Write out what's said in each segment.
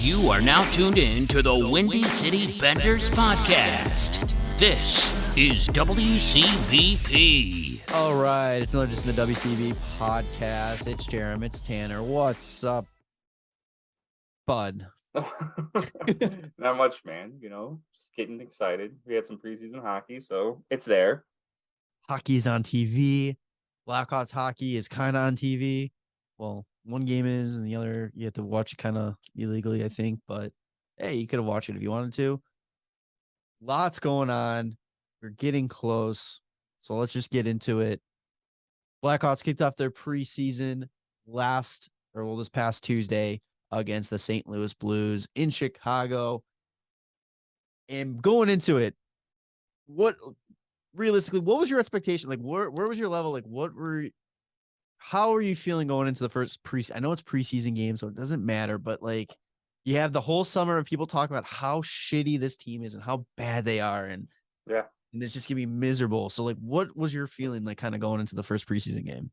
You are now tuned in to the Windy City Benders podcast. This is WCBP. All right, it's another just in the WCB podcast. It's Jarom, it's Tanner. What's up, bud? Not much, man. You know, just getting excited. We had some preseason hockey, so it's there. Hockey is on TV. Blackhawks hockey is kind of on TV. Well, one game is, and the other you have to watch it kind of illegally, I think. But hey, you could have watched it if you wanted to. Lots going on. We're getting close, so let's just get into it. Blackhawks kicked off their preseason this past Tuesday against the St. Louis Blues in Chicago. And going into it, what was your expectation? Like, where was your level? Like, how are you feeling going into the first I know it's preseason game, so it doesn't matter, but like, you have the whole summer of people talking about how shitty this team is and how bad they are. And it's just gonna be miserable. So like, what was your feeling like kind of going into the first preseason game?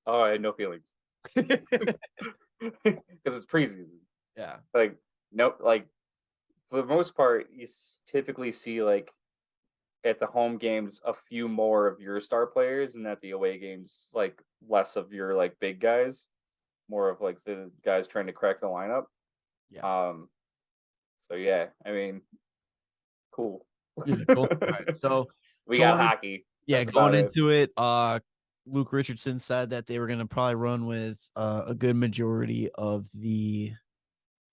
Oh, I had no feelings. Because it's preseason. Yeah. Like, no, like, for the most part, you typically see, like, at the home games, a few more of your star players, and at the away games, like, less of your, like, big guys, more of, like, the guys trying to crack the lineup. Yeah. So, yeah, I mean, cool. Yeah, cool. All right. So we got hockey. Going into it, Luke Richardson said that they were going to probably run with a good majority of the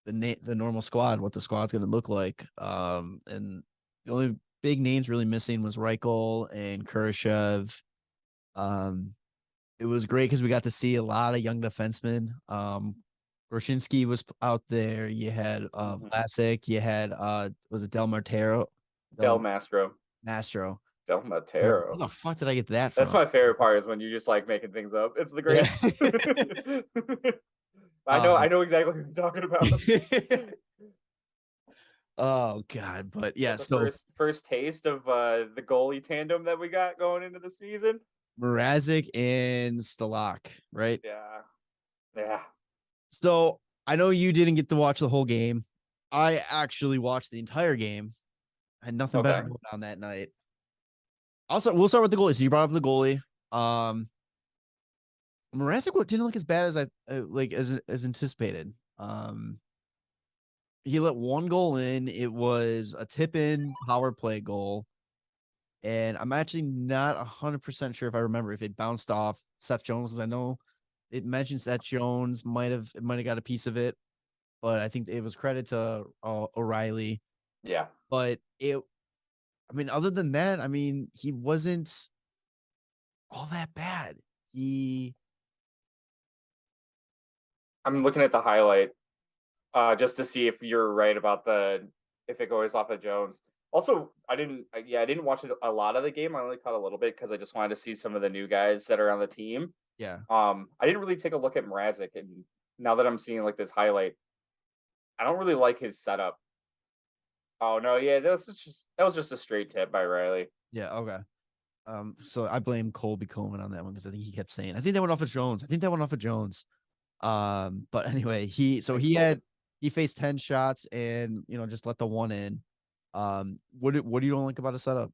normal squad, what the squad's going to look like. And the only big names really missing was Reichel and Kurashev. It was great because we got to see a lot of young defensemen. Groshinski was out there. You had Vlasic. You had was it Del Mastro? Del Matero. Where the fuck did I get that from? That's my favorite part, is when you just like making things up. It's the greatest. Yeah. I know exactly what you're talking about. Oh God, but yeah. So first taste of the goalie tandem that we got going into the season. Mrazek and Stalock, right? Yeah. So I know you didn't get to watch the whole game. I actually watched the entire game. I had nothing better going on that night. We'll start with the goalie. So you brought up the goalie. Mrazek didn't look as bad as as anticipated. He let one goal in. It was a tip-in power play goal. And I'm actually not 100% sure if I remember if it bounced off Seth Jones, because I know it mentions Seth Jones might have got a piece of it, but I think it was credit to O'Reilly. Yeah. But other than that, he wasn't all that bad. I'm looking at the highlight just to see if you're right about if it goes off of Jones. Also, I didn't watch a lot of the game. I only caught a little bit because I just wanted to see some of the new guys that are on the team. Yeah. I didn't really take a look at Mrazek, and now that I'm seeing like this highlight, I don't really like his setup. Oh no, yeah, that was just a straight tip by Riley. Yeah, okay. So I blame Colby Coleman on that one because I think he kept saying, I think that went off of Jones. But anyway, he faced 10 shots and just let the one in. What do you don't like about a setup?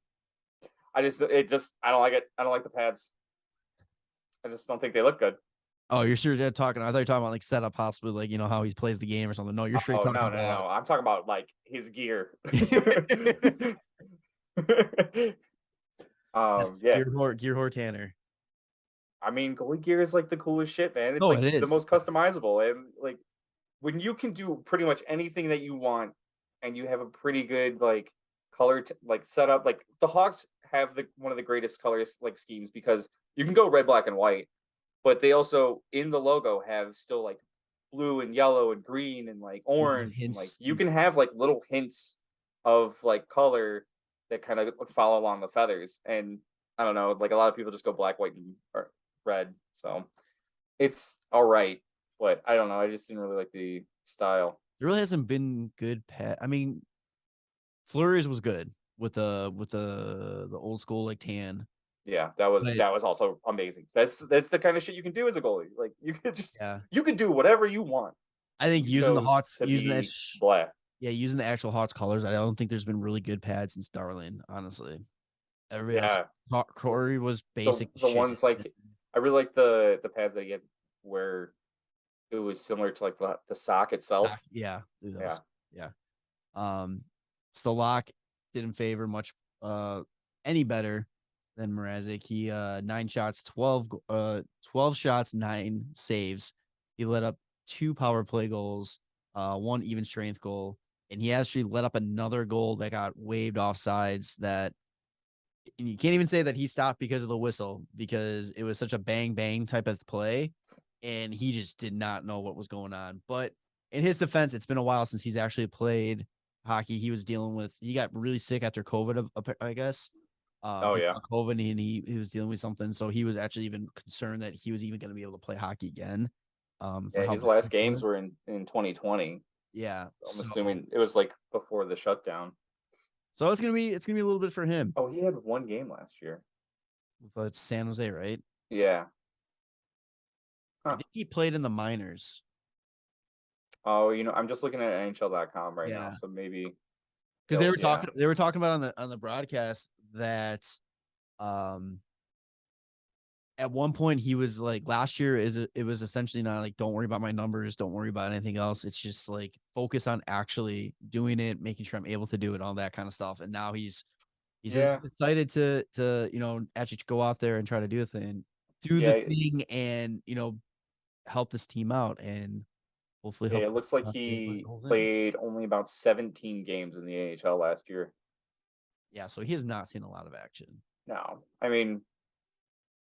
I don't like it. I don't like the pads. I just don't think they look good. Oh, you're sure you're talking? I thought you were talking about like setup, possibly like how he plays the game or something. No, you're straight talking about. No. I'm talking about like his gear. Gear Yeah. Gear whore Tanner. I mean, goalie gear is like the coolest shit, man. It's it is the most customizable, and like when you can do pretty much anything that you want, and you have a pretty good like color setup. Like the Hawks have one of the greatest colors like schemes, because you can go red, black, and white, but they also in the logo have still like blue and yellow and green and like orange. And, like you can have like little hints of like color that kind of follow along the feathers. And I don't know, like a lot of people just go black, white, and red. So it's all right, but I don't know. I just didn't really like the style. There really hasn't been good Fleury's was good with the old school like tan. Yeah, that was also amazing. That's the kind of shit you can do as a goalie. Like you could do whatever you want. I think He using the chose Hawks, to be black. using the actual Hawks colors. I don't think there's been really good pads since Darlin. Honestly, everybody else. Yeah, Corey was the basic the shit. ones like I really like the pads that he had where it was similar to like the sock itself. Yeah, do Yeah, those. Yeah. Stalock didn't favor much any better than Mrazek. He 9 shots, 12 shots, 9 saves. He let up 2 power play goals, 1 even strength goal, and he actually let up another goal that got waved off sides that and you can't even say that he stopped because of the whistle because it was such a bang bang type of play and he just did not know what was going on. But in his defense, it's been a while since he's actually played hockey. He got really sick after COVID, I guess. Oh He yeah. got COVID and he was dealing with something. So he was actually even concerned that he was even going to be able to play hockey again. For Yeah, how his bad last it games was. were in 2020. Yeah. I'm So assuming it was like before the shutdown. it's gonna be a little bit for him. Oh, he had one game last year. With San Jose, right? Yeah. I Huh. think he played in the minors. Oh, I'm just looking at NHL.com right now, Yeah. so maybe Because yeah. they were talking about on the broadcast that um at one point he was like last year it was essentially not like don't worry about my numbers, don't worry about anything else. It's just like focus on actually doing it, making sure I'm able to do it, all that kind of stuff. And now he's just Yeah. excited to actually go out there and try to do the Yeah. thing and help this team out and hopefully Yeah, help it looks like put he goals in. played only about 17 games in the NHL last year. Yeah, so he has not seen a lot of action. No. I mean,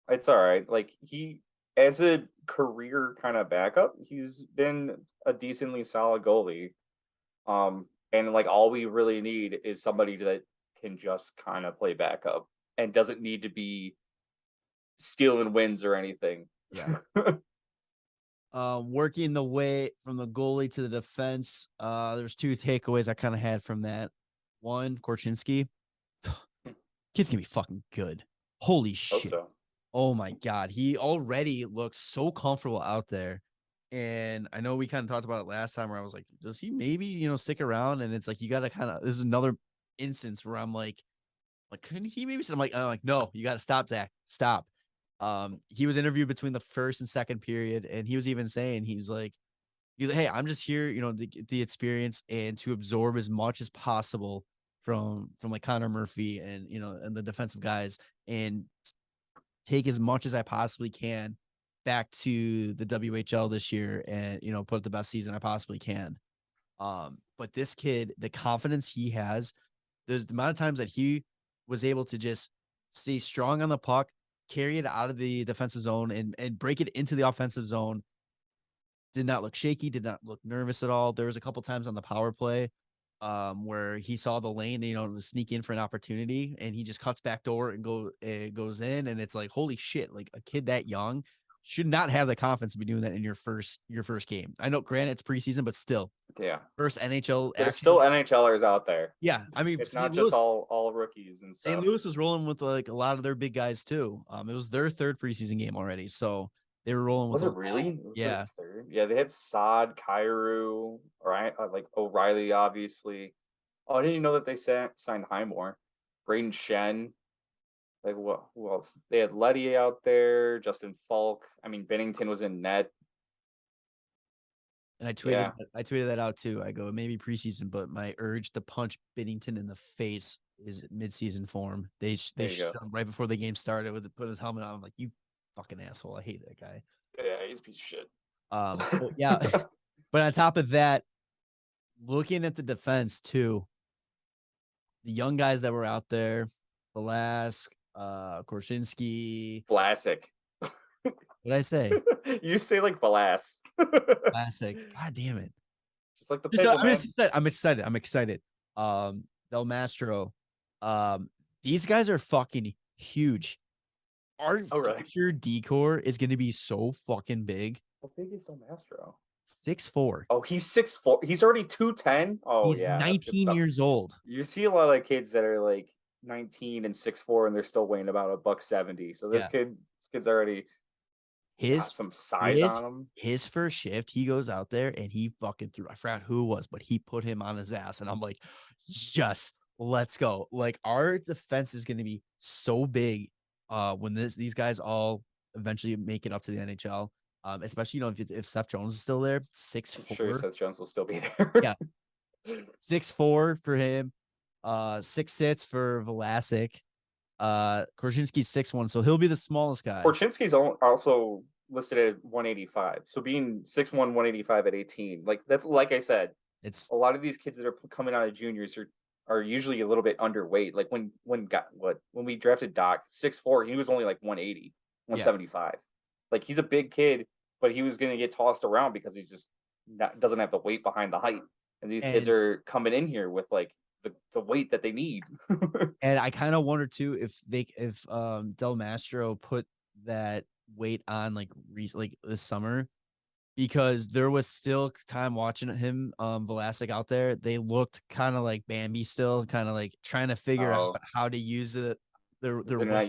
it's all right. Like as a career kind of backup, he's been a decently solid goalie. And like all we really need is somebody that can just kind of play backup and doesn't need to be stealing wins or anything. Yeah. Working the way from the goalie to the defense. There's 2 takeaways I kind of had from that. One, Korchinski. Kid's gonna be fucking good. Holy Hope shit. so. Oh my god. He already looks so comfortable out there. And I know we kind of talked about it last time where I was like, does he maybe, stick around? And it's like you gotta this is another instance where I'm like, couldn't he maybe? I'm like, no, you gotta stop, Zach. Stop. He was interviewed between the first and second period, and he was even saying he's like, hey, I'm just here, to get the experience and to absorb as much as possible from like Connor Murphy and and the defensive guys and take as much as I possibly can back to the WHL this year and put the best season I possibly can. But this kid, the confidence he has, the amount of times that he was able to just stay strong on the puck, carry it out of the defensive zone and break it into the offensive zone. Did not look shaky, did not look nervous at all. There was a couple times on the power play where he saw the lane, to sneak in for an opportunity and he just cuts back door and goes in. And it's like, holy shit, like a kid that young should not have the confidence to be doing that in your first game. I know, granted, it's preseason, but still, Yeah. first NHL There's action. still NHLers out there. Yeah, I mean, it's not just all rookies and stuff. St. Louis was rolling with like a lot of their big guys too. It was their 3rd preseason game already, so they were rolling with. Was it really? Yeah. Third? Yeah, they had Sod, Kyrou, right? Like O'Reilly, obviously. Oh, I didn't even know that they signed Highmore, Braden Shen. Like what? Who else? They had Letty out there, Justin Falk. I mean, Bennington was in net. And I tweeted that out too. I go, maybe preseason, but my urge to punch Bennington in the face is midseason form. They shut him right before the game started put his helmet on. I'm like, you fucking asshole. I hate that guy. Yeah, he's a piece of shit. Yeah. But on top of that, looking at the defense too, the young guys that were out there, Vlask, Korchinski. Vlasic. What did I say? You say like Velas. Classic. God damn it. Just like the pickle, man. I'm excited. Del Mastro. These guys are fucking huge. Our future decor is going to be so fucking big. How big is Del Mastro? 6'4". Oh, he's 6'4". He's already 210. Oh, he's 19 years old. You see a lot of kids that are like 19 and 6'4", and they're still weighing about $170. So this kid's already got his some size his on him. his first shift, he goes out there and he fucking threw. I forgot who it was, but he put him on his ass, and I'm like, yes, let's go. Like our defense is going to be so big when these guys all eventually make it up to the NHL. Especially if Seth Jones is still there, I'm sure 6'4". Seth Jones will still be there. Yeah, 6'4" for him. 6'6" for Vlasic. Korchinski's 6'1", so he'll be the smallest guy. Korchinski's also listed at 185. So being 6'1", 185 at 18, like that's like I said, It's a lot of these kids that are coming out of juniors are usually a little bit underweight. Like when we drafted Doc 6'4", he was only like 180, 175. Like he's a big kid, but he was going to get tossed around because he's just doesn't have the weight behind the height. And these kids are coming in here with like the weight that they need. And I kind of wonder too if Del Mastro put that weight on like this summer, because there was still time watching him Vlasic out there. They looked kind of like Bambi still, kind of like trying to figure out how to use it. They're not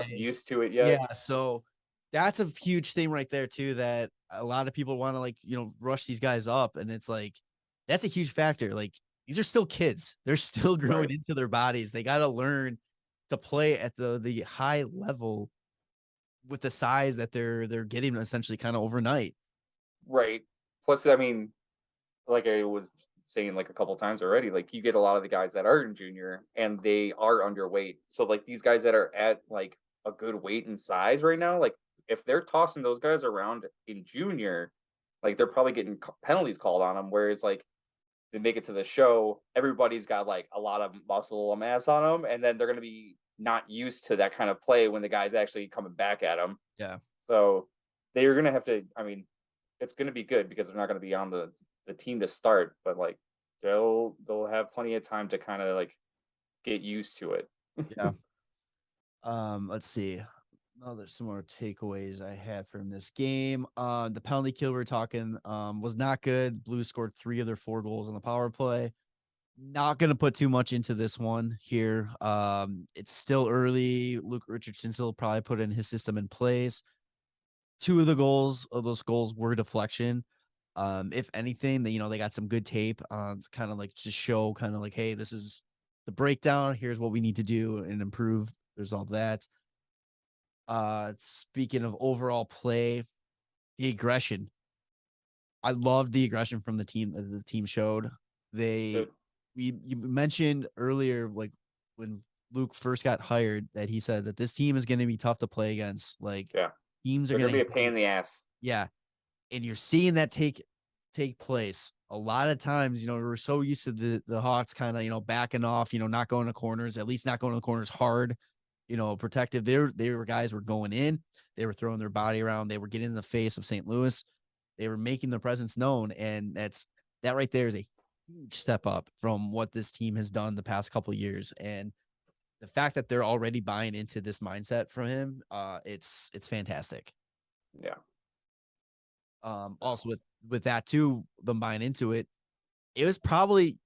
used to it yet. Yeah, so that's a huge thing right there too, that a lot of people want to rush these guys up, and it's like that's a huge factor. Like these are still kids. They're still growing into their bodies. They got to learn to play at the high level with the size that they're getting essentially kind of overnight. Right. Plus, I mean, like I was saying like a couple times already, like you get a lot of the guys that are in junior and they are underweight. So like these guys that are at like a good weight and size right now, like if they're tossing those guys around in junior, like they're probably getting penalties called on them. Whereas like they make it to the show, everybody's got like a lot of muscle mass on them, and then they're going to be not used to that kind of play when the guy's actually coming back at them. Yeah. So they're going to have to, I mean, it's going to be good because they're not going to be on the team to start, but like they'll have plenty of time to kind of like get used to it. Yeah. Let's see. Oh, there's some more takeaways I had from this game. The penalty kill we're talking was not good. Blues scored 3 of their 4 goals on the power play. Not going to put too much into this one here. It's still early. Luke Richardson still probably put in his system in place. 2 of those goals were deflection. If anything, they got some good tape to kind of like just show kind of like, hey, this is the breakdown. Here's what we need to do and improve. There's all that. Speaking of overall play, the aggression. I loved the aggression from the team that the team showed. You mentioned earlier, like when Luke first got hired, that he said that this team is going to be tough to play against. Like teams are going to be a pain in the ass. Yeah. And you're seeing that take place a lot of times. We're so used to the Hawks kind of, backing off, not going to corners, at least not going to the corners hard, protective. They were guys were going in, they were throwing their body around, they were getting in the face of St. Louis, they were making their presence known. And that right there is a huge step up from what this team has done the past couple of years. And the fact that they're already buying into this mindset from him, it's fantastic. Yeah. Also with that too, them buying into it, it was probably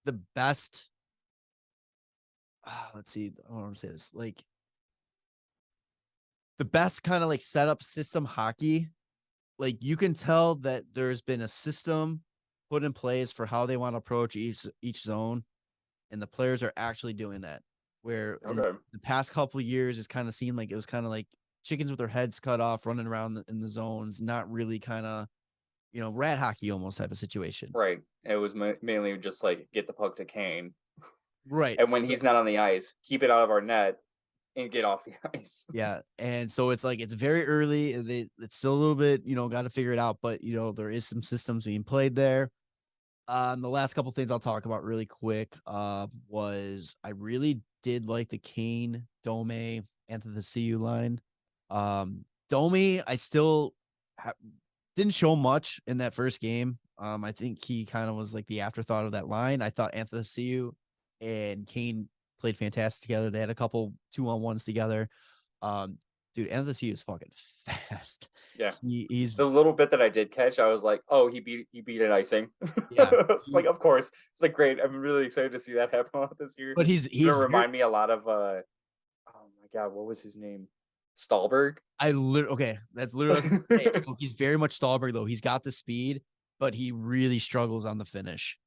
the best. Let's see. I don't want to say this, like the best kind of like setup system hockey. Like you can tell that there's been a system put in place for how they want to approach each zone, and the players are actually doing that. Where in the past couple of years, it's kind of seemed like it was kind of like chickens with their heads cut off, running around in the zones, not really kind of, rat hockey almost type of situation. Right. It was mainly just like get the puck to Kane. Right. And when he's not on the ice, keep it out of our net and get off the ice. Yeah. And so it's like, it's very early. It's still a little bit, got to figure it out, but there is some systems being played there. The last couple things I'll talk about really quick was I really did like the Kane, Dome, Anthony line. Domi, I still didn't show much in that first game. I think he kind of was like the afterthought of that line. I thought Anthony and Kane played fantastic together. They had a couple 2-on-1s together. Dude, Anthony is fucking fast. Yeah, he's the little bit that I did catch. I was like, oh, he beat an icing. Yeah, it's like, of course. It's like great. I'm really excited to see that happen this year. But he's gonna remind me a lot of oh my god, what was his name? Stallberg. Okay, that's literally he's very much Stallberg though. He's got the speed, but he really struggles on the finish.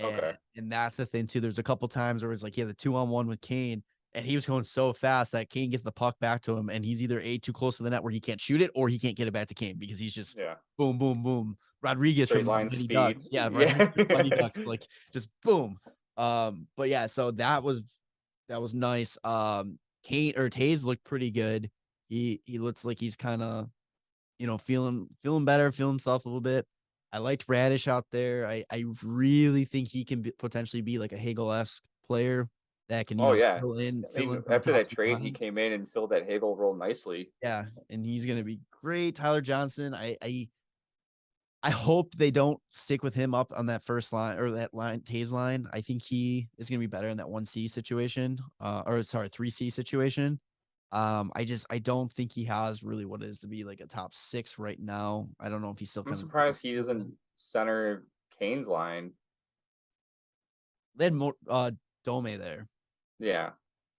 Okay. And that's the thing too. There's a couple times where it's like he had the 2-on-1 with Kane, and he was going so fast that Kane gets the puck back to him, and he's either too close to the net where he can't shoot it, or he can't get it back to Kane because he's just boom, boom, boom. Rodriguez Straight from the line Mighty speed. Ducks, yeah, Yeah. Rodriguez from the Mighty Ducks, like just boom. But yeah, so that was nice. Kane or Taze looked pretty good. He looks like he's kind of, feeling better, feeling himself a little bit. I liked Radish out there. I really think he can potentially be like a Hagel-esque player that can, Oh yeah. fill in I mean, for the after top that two trade, he lines. came in and filled that Hagel role nicely. Yeah, and he's gonna be great. Tyler Johnson. I hope they don't stick with him up on that first line or that line, Taze line. I think he is gonna be better in that 1C situation, or sorry, 3C situation. I don't think he has really what it is to be like a top 6 right now. I don't know if he's still I'm kind of. surprised he doesn't center Kane's line. They had more Dome there. Yeah.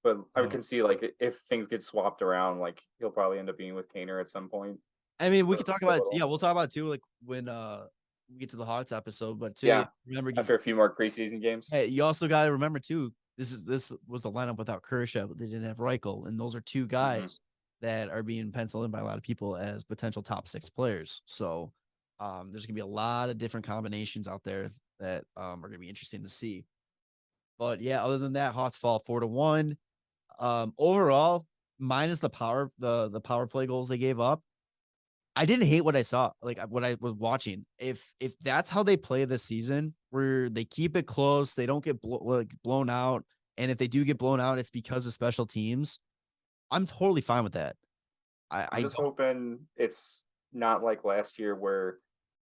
But I can see like if things get swapped around, like he'll probably end up being with Kaner at some point. I mean, we could talk For a about little. we'll talk about it too, like when we get to the Hawks episode. But too, Yeah. remember After a few more preseason games. hey, you also got to remember too. This was the lineup without Kershaw, but they didn't have Reichel, and those are two guys that are being penciled in by a lot of people as potential top 6 players. So there's gonna be a lot of different combinations out there that are gonna be interesting to see. But yeah, other than that, Hawks fall 4-1. Overall, minus the power play goals they gave up, I didn't hate what I saw, like what I was watching. If that's how they play this season, where they keep it close, they don't get blown out, and if they do get blown out, it's because of special teams. I'm totally fine with that. I'm just hoping it's not like last year where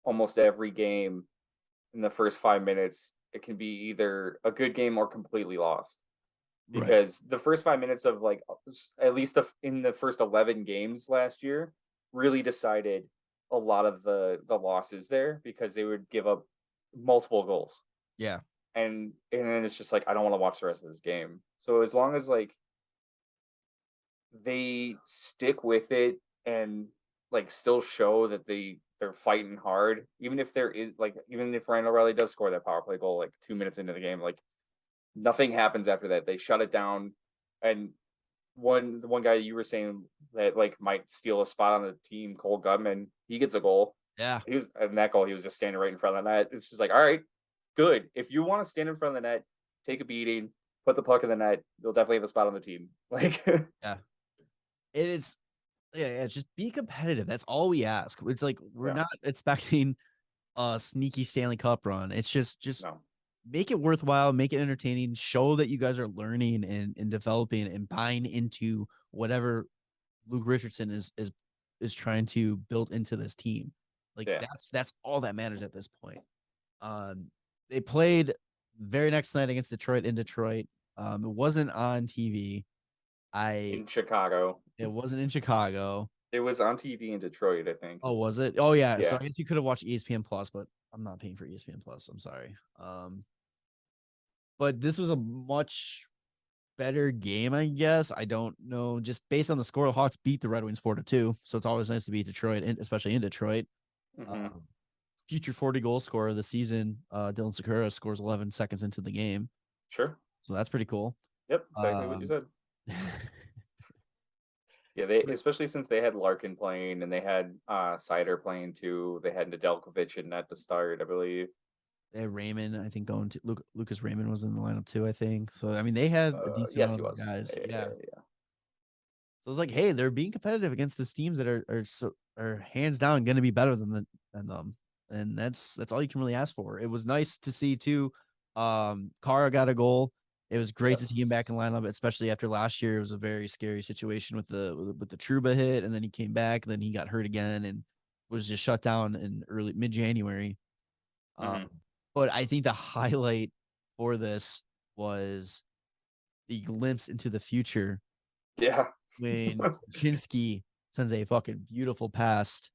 almost every game in the first 5 minutes it can be either a good game or completely lost. Because the first 5 minutes of like at least in the first 11 games last year really decided a lot of the losses there because they would give up multiple goals. Yeah. And then it's just like I don't want to watch the rest of this game. So as long as like they stick with it and like still show that they're fighting hard, even if there is like even if Ryan O'Reilly does score that power play goal like 2 minutes into the game, like nothing happens after that. They shut it down, and the one guy you were saying that like might steal a spot on the team, Cole Gutman, he gets a goal. Yeah. He was in that goal. He was just standing right in front of the net. It's just like, all right, good. If you want to stand in front of the net, take a beating, put the puck in the net. You'll definitely have a spot on the team. Like, yeah, it is. Yeah, just be competitive. That's all we ask. It's like we're not expecting a sneaky Stanley Cup run. It's just no. Make it worthwhile, make it entertaining, show that you guys are learning and developing and buying into whatever Luke Richardson is trying to build into this team. Like that's all that matters at this point. They played very next night against Detroit in Detroit. It wasn't on TV. In Chicago. It wasn't in Chicago. It was on TV in Detroit, I think. Oh, was it? Oh yeah. So I guess you could have watched ESPN Plus, but I'm not paying for ESPN Plus. I'm sorry. But this was a much better game, I guess. I don't know. Just based on the score, the Hawks beat the Red Wings 4-2. So it's always nice to beat Detroit, especially in Detroit. Future 40 goal scorer of the season, Dylan Sakura scores 11 seconds into the game. Sure. So that's pretty cool. Yep, exactly what you said. Yeah, they especially since they had Larkin playing and they had Sider playing too. They had Nedeljkovic in net to start, I believe. They had Raymond, I think, going to Lucas Raymond was in the lineup too, I think. So I mean, they had a decent yes, amount of guys. Yeah. So it's like, hey, they're being competitive against these teams that are hands down going to be better than them, and that's all you can really ask for. It was nice to see too. Kara got a goal. It was great to see him back in lineup, especially after last year. It was a very scary situation with the Trouba hit, and then he came back, and then he got hurt again, and was just shut down in mid-January. But I think the highlight for this was the glimpse into the future. Yeah. When Kuczynski sends a fucking beautiful pass.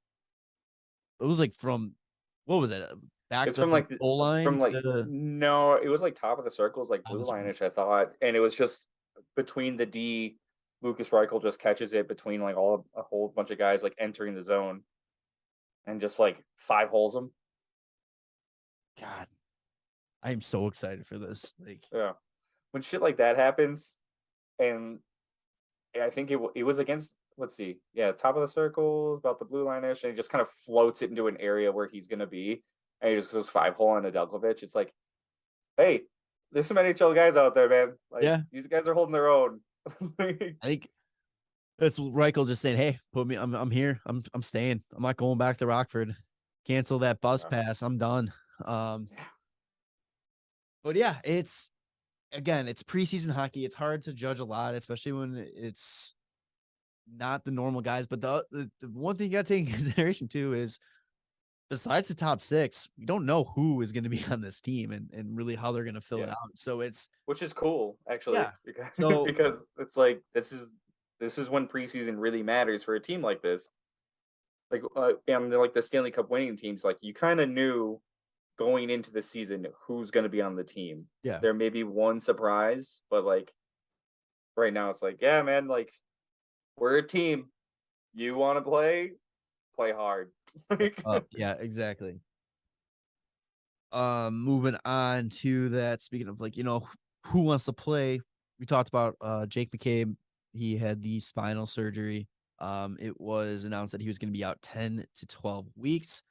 It was like from, what was it? Back it's from like the goal line? From like no, it was like top of the circles, like blue line-ish, I thought. And it was just between the D Lucas Reichel just catches it between like a whole bunch of guys like entering the zone, and just like 5 holes them. God, I am so excited for this. Like, Yeah, when shit like that happens, and I think it was against, let's see, yeah, top of the circle, about the blue line-ish, and he just kind of floats it into an area where he's gonna be, and he just goes 5 hole on Nedeljkovic. It's like, hey, there's some NHL guys out there, man. Like, yeah, these guys are holding their own. I think that's Reichel just saying, "Hey, put me. I'm here. I'm staying. I'm not going back to Rockford. Cancel that bus pass. I'm done." Um, but yeah, it's preseason hockey. It's hard to judge a lot, especially when it's not the normal guys. But the one thing you got to take into consideration too is, besides the top six, we don't know who is going to be on this team and really how they're going to fill it Yeah. out. So it's Which is cool, actually, yeah. because So because it's like this is when preseason really matters for a team like this. Like, and like the Stanley Cup winning teams, like you kind of knew going into the season who's going to be on the team. yeah, There may be one surprise, but like right now, it's like, yeah, man, like we're a team. You want to play hard. Like, yeah, exactly. Moving on to that. Speaking of, like, who wants to play? We talked about Jake McCabe. He had the spinal surgery. It was announced that he was going to be out 10 to 12 weeks.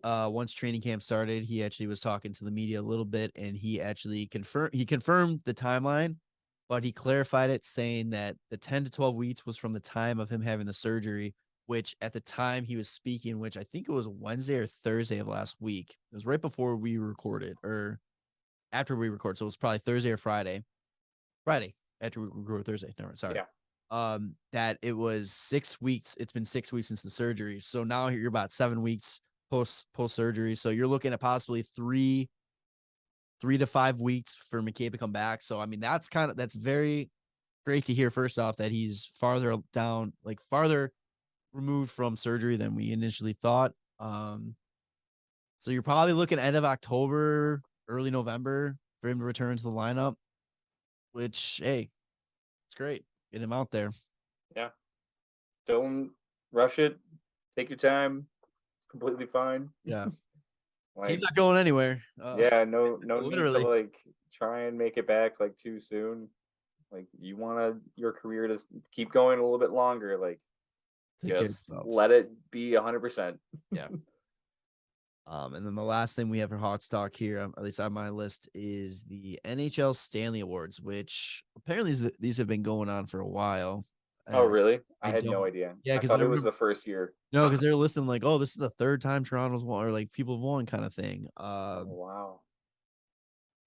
Once training camp started, he actually was talking to the media a little bit, and he actually confirmed the timeline, but he clarified it, saying that the 10 to 12 weeks was from the time of him having the surgery, which at the time he was speaking, which I think it was Wednesday or Thursday of last week. It was right before we recorded, or after we record. So it was probably Thursday or Friday. Friday after we record Thursday. No, sorry. yeah, That it was 6 weeks. It's been 6 weeks since the surgery. So now you're about 7 weeks post surgery. So you're looking at possibly 3 to 5 weeks for McCabe to come back. So I mean, that's very great to hear. First off, that he's farther down, like farther removed from surgery than we initially thought. So you're probably looking end of October, early November for him to return to the lineup, which, hey, it's great. Get him out there. yeah. Don't rush it. Take your time. It's completely fine. Yeah. Like, Team's not going anywhere. yeah, no need to literally. like try and make it back like too soon. Like, you want your career to keep going a little bit longer. Like, Take care of just yourselves. let it be 100%. Yeah. And then the last thing we have for Hawks Talk here, at least on my list, is the NHL Stanley Awards, which apparently these have been going on for a while. Oh, And really? I I had no don't. idea. Yeah, I because thought I it was remember. the first year. No, because they're listing like, oh, this is the third time Toronto's won, or like people have won, kind of thing. Oh, wow.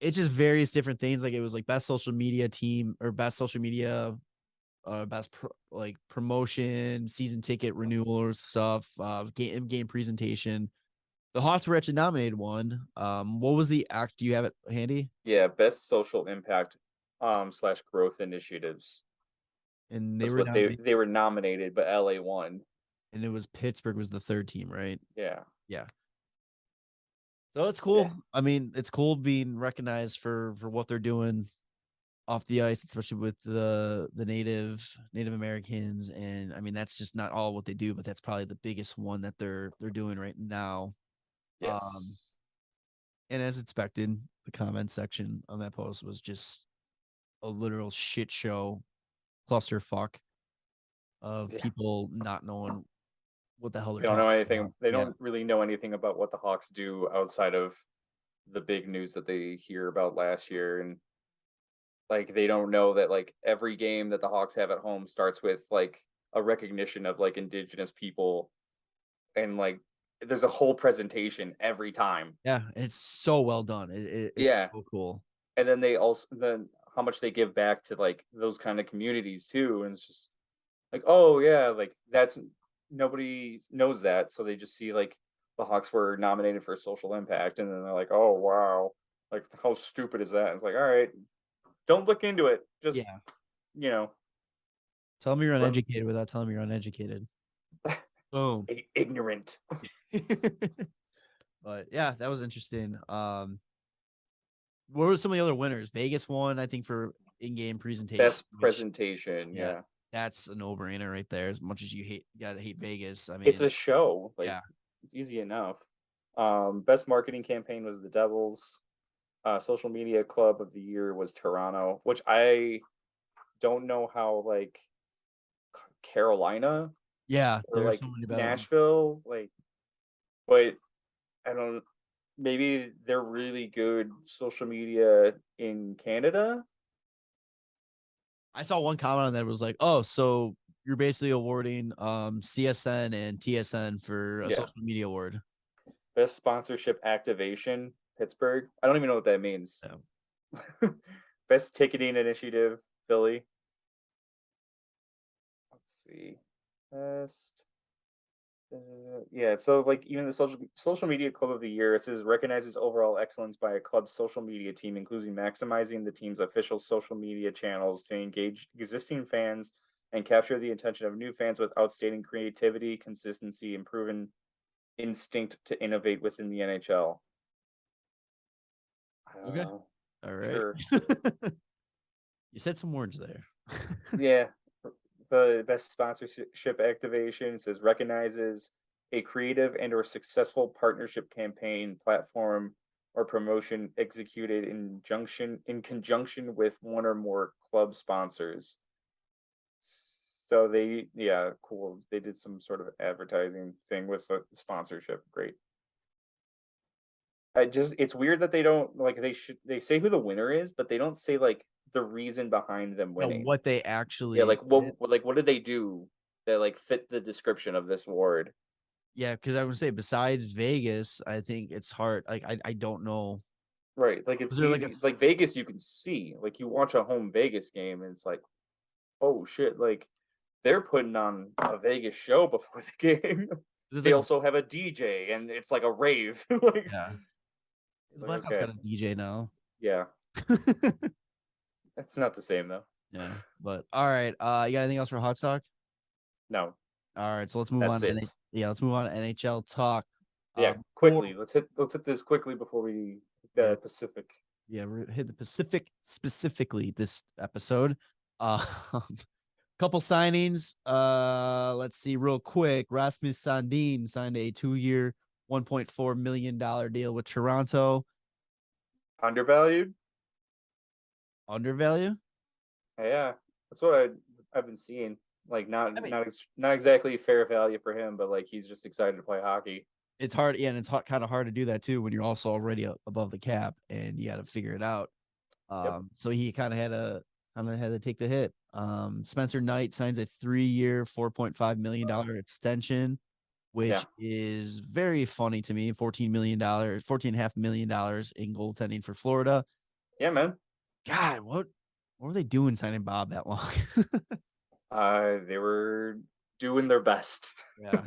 It's just various different things. Like it was like best social media team, or best social media, best like promotion, season ticket renewals stuff, game presentation. The Hawks were actually nominated one. What was the act? Do you have it handy? Yeah, best social impact slash growth initiatives. And they That's were what nominated, they were nominated, but LA won. and it was Pittsburgh was the third team, right? Yeah. Yeah. So it's Yeah. cool. I mean, it's cool being recognized for what they're doing off the ice, especially with the Native Americans. And I mean, that's just not all what they do, but that's probably the biggest one that they're doing right now. Yes. And as expected, the comment section on that post was just a literal shit show, clusterfuck of Yeah. people not knowing what the hell they're They don't know talking anything. about. They Yeah. don't really know anything about what the Hawks do outside of the big news that they hear about last year. And like, they don't know that like every game that the Hawks have at home starts with like a recognition of like indigenous people, and like there's a whole presentation every time. Yeah, and it's so well done. It's Yeah. so cool. And then then how much they give back to like those kind of communities too. And it's just like, oh yeah, like that's, nobody knows that. So they just see like the Hawks were nominated for social impact, and then they're like, oh wow, like how stupid is that? It's like, all right, don't look into it. Just, Yeah. you know, Tell me you're let uneducated without telling me you're uneducated. Boom. ignorant. But yeah, that was interesting. What were some of the other winners? Vegas won, I think, for in-game presentation. Best which, presentation. yeah, Yeah. That's a no-brainer right there. As much as you gotta hate Vegas. I It's mean, a show. Like yeah. it's easy enough. Best marketing campaign was the Devils. Social media club of the year was Toronto, which I don't know how like Carolina Yeah, or there's like so many better ones. Nashville, like, but I don't. Maybe they're really good social media in Canada. I saw one comment on that was like, "Oh, so you're basically awarding CSN and TSN for a Yeah, social media award." best sponsorship activation, Pittsburgh. I don't even know what that means. Yeah. Best ticketing initiative, Philly. Let's see. Best. Yeah, so like even the social media club of the year, it says recognizes overall excellence by a club's social media team, including maximizing the team's official social media channels to engage existing fans and capture the attention of new fans with outstanding creativity, consistency, and proven instinct to innovate within the NHL. I don't Okay. know. All right. Sure. You said some words there. Yeah. The best sponsorship activation says recognizes a creative and or successful partnership campaign, platform, or promotion executed in conjunction with one or more club sponsors. So they, yeah, cool. They did some sort of advertising thing with the sponsorship. Great. It's weird that they don't like they say who the winner is, but they don't say like the reason behind them You know winning. what they Yeah, actually did. like what did they do that like fit the description of this award? Yeah, because I would say besides Vegas, I think it's hard. Like I don't know. Right. Like it's Was there like a easy. Like Vegas you can see. Like you watch a home Vegas game and it's like, "Oh shit, like they're putting on a Vegas show before the game." there's They like also have a DJ and it's like a rave. Like yeah. The like Blackhawks okay. got a DJ now. Yeah. That's not the same though. Yeah, but all right. You got anything else for hot stock? No, All right, so let's move on that's to it. yeah, let's move on to NHL talk. Yeah, Before quickly. Let's hit this quickly before we yeah, the Pacific. yeah, we hit the Pacific specifically this episode. Uh, couple signings. Let's see real quick. Rasmus Sandin signed a 2-year, $1.4 million deal with Toronto. Undervalued? Undervalue. Yeah. That's what I've been seeing. Like I mean, not exactly fair value for him, but like he's just excited to play hockey. it's hard. Yeah, and it's kind of hard to do that too when you're also already above the cap and you got to figure it out. Yep. So he kind of had to take the hit. Spencer Knight signs a 3-year, $4.5 million extension, Yeah. which is very funny to me. $14 million, $14.5 million in goaltending for Florida. Yeah, man. God, what were they doing signing Bob that long? They were doing their best. Yeah,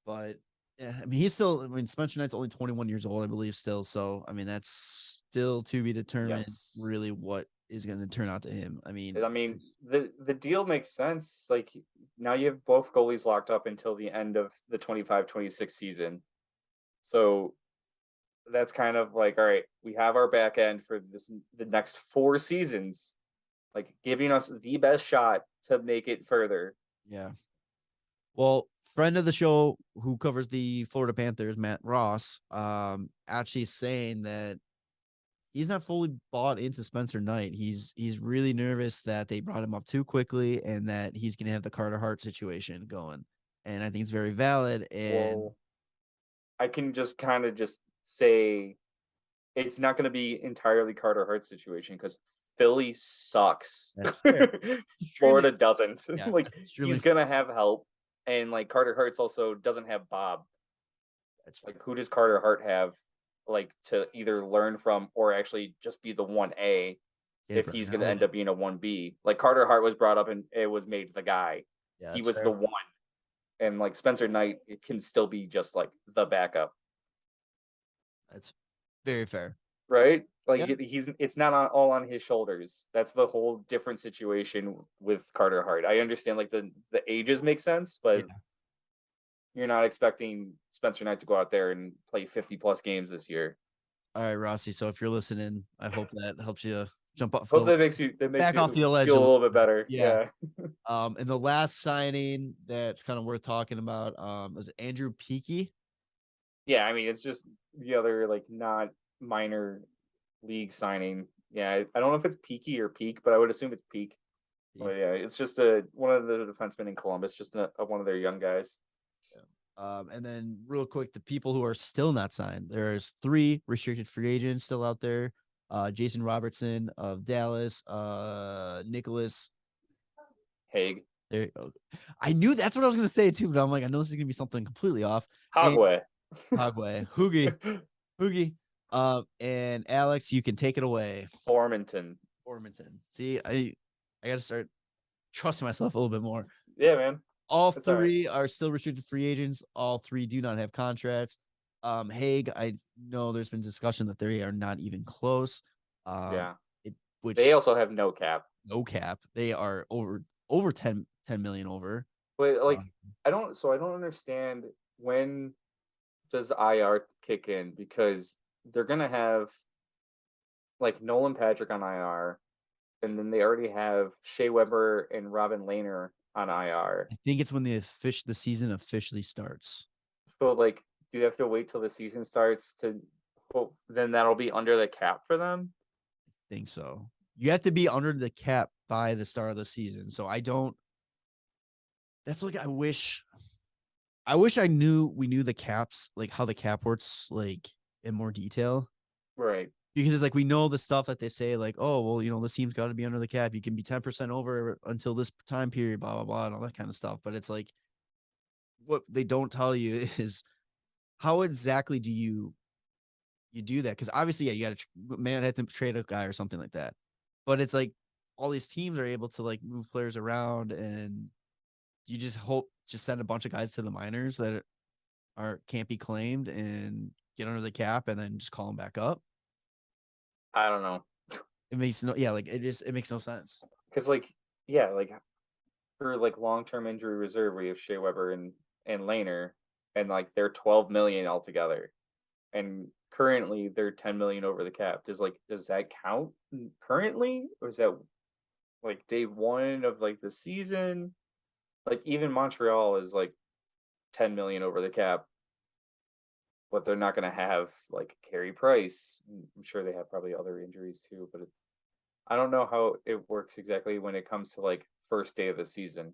but yeah, I mean he's still. I mean Spencer Knight's only 21 years old, I believe, still. So I mean that's still to be determined. Yes. Really, what is going to turn out to him? I mean, I mean, the deal makes sense. Like now you have both goalies locked up until the end of the 25-26 season. So that's kind of like, all right, we have our back end for the next 4 seasons, like giving us the best shot to make it further. yeah. Well, friend of the show who covers the Florida Panthers, Matt Ross, actually saying that he's not fully bought into Spencer Knight. He's really nervous that they brought him up too quickly and that he's gonna have the Carter Hart situation going. And I think it's very valid. And Well, I can just kind of just say it's not going to be entirely Carter Hart situation because Philly sucks. that's fair. Extremely, Florida doesn't. yeah, Like that's extremely he's gonna have help, and like Carter Hart's also doesn't have Bob. that's fair. Like who does Carter Hart have, like to either learn from or actually just be the 1A Get if he's gonna end personality. up being a 1B? Like Carter Hart was brought up and it was made the guy. Yeah, He that's was the fair. one, and like Spencer Knight, it can still be just like the backup. That's very fair. Right? Like Yeah. he's it's not all on his shoulders. That's the whole different situation with Carter Hart. I understand like the ages make sense, but Yeah. you're not expecting Spencer Knight to go out there and play 50 plus games this year. All right, Rossi. So if you're listening, I hope that helps you jump off Hope the that makes back off the you ledge feel a little bit better. Yeah. Yeah. And the last signing that's kind of worth talking about is Andrew Peaky. Yeah, I mean, it's just the other like not minor league signing. Yeah, I don't know if it's Peaky or Peak, but I would assume it's Peak. But yeah, it's just one of the defensemen in Columbus, just one of their young guys. And then real quick, the people who are still not signed, there's 3 restricted free agents still out there. Jason Robertson of Dallas, Nicholas Haig, there. I knew that's what I was gonna say too, but I'm like, I know this is gonna be something completely off. Hogway, Hogway, Hoogie. And Alex, you can take it away. Formanton. See, I gotta start trusting myself a little bit more. Yeah, man. All That's all right. 3 are still restricted free agents. All 3 do not have contracts. Haig, I know there's been discussion that they are not even close. Yeah. Which They also have no cap. no cap. They are over 10 million over. But like, I don't understand when does IR kick in, because they're gonna have like Nolan Patrick on IR, and then they already have Shea Weber and Robin Lehner on IR. I think it's when the season officially starts. So like, do you have to wait till the season starts to? Well, then that'll be under the cap for them. I think so. You have to be under the cap by the start of the season. So I don't. That's like I wish we knew the caps, like how the cap works, like in more detail. Right. Because it's like we know the stuff that they say, like, oh, well, this team's got to be under the cap. You can be 10% over until this time period, blah, blah, blah, and all that kind of stuff. But it's like what they don't tell you is how exactly do you do that? Because obviously, yeah, you got to have to trade a guy or something like that. But it's like all these teams are able to like move players around, and you just send a bunch of guys to the minors that can't be claimed and get under the cap, and then just call them back up. I don't know. It makes it makes no sense. Because like, yeah, like for like long-term injury reserve, we have Shea Weber and Lehner, and like they're 12 million altogether, and currently they're 10 million over the cap. Does that count currently, or is that like day 1 of like the season? Like even Montreal is like 10 million over the cap, but they're not going to have like Carey Price. I'm sure they have probably other injuries too, but I don't know how it works exactly when it comes to like first day of the season.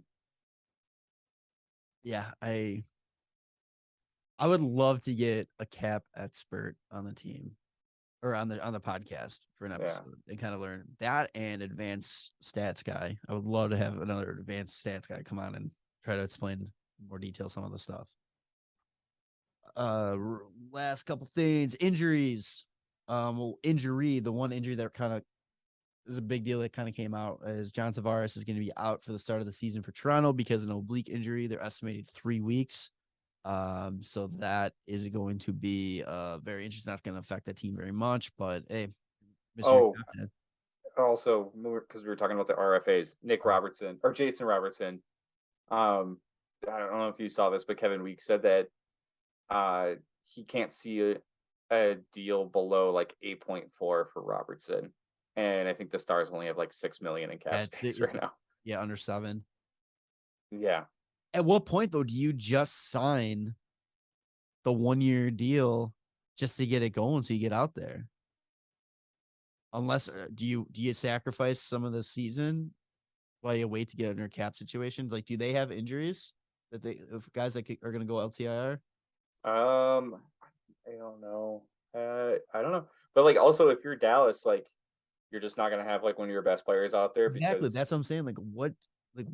Yeah, I would love to get a cap expert on the team or on the podcast for an episode and kind of learn that, and advanced stats guy. I would love to have another advanced stats guy come on and try to explain in more detail some of the stuff. Last couple things, injuries. The one injury that kind of is a big deal that kind of came out is John Tavares is going to be out for the start of the season for Toronto because of an oblique injury. They're estimated 3 weeks. So that is going to be very interesting. That's going to affect the team very much, but hey, Mr. Also, because we were talking about the RFAs, Nick Robertson or Jason Robertson. I don't know if you saw this, but Kevin Weeks said that he can't see a deal below like 8.4 for Robertson, and I think the Stars only have like 6 million in cap space right now. Yeah, under 7. Yeah. At what point though do you just sign the 1-year deal just to get it going so you get out there? Unless do you sacrifice some of the season while you wait to get under cap situations? Like, do they have injuries that guys that are going to go LTIR? I don't know. I don't know. But like, also, if you're Dallas, like, you're just not going to have like one of your best players out there. Exactly. That's what I'm saying. Like,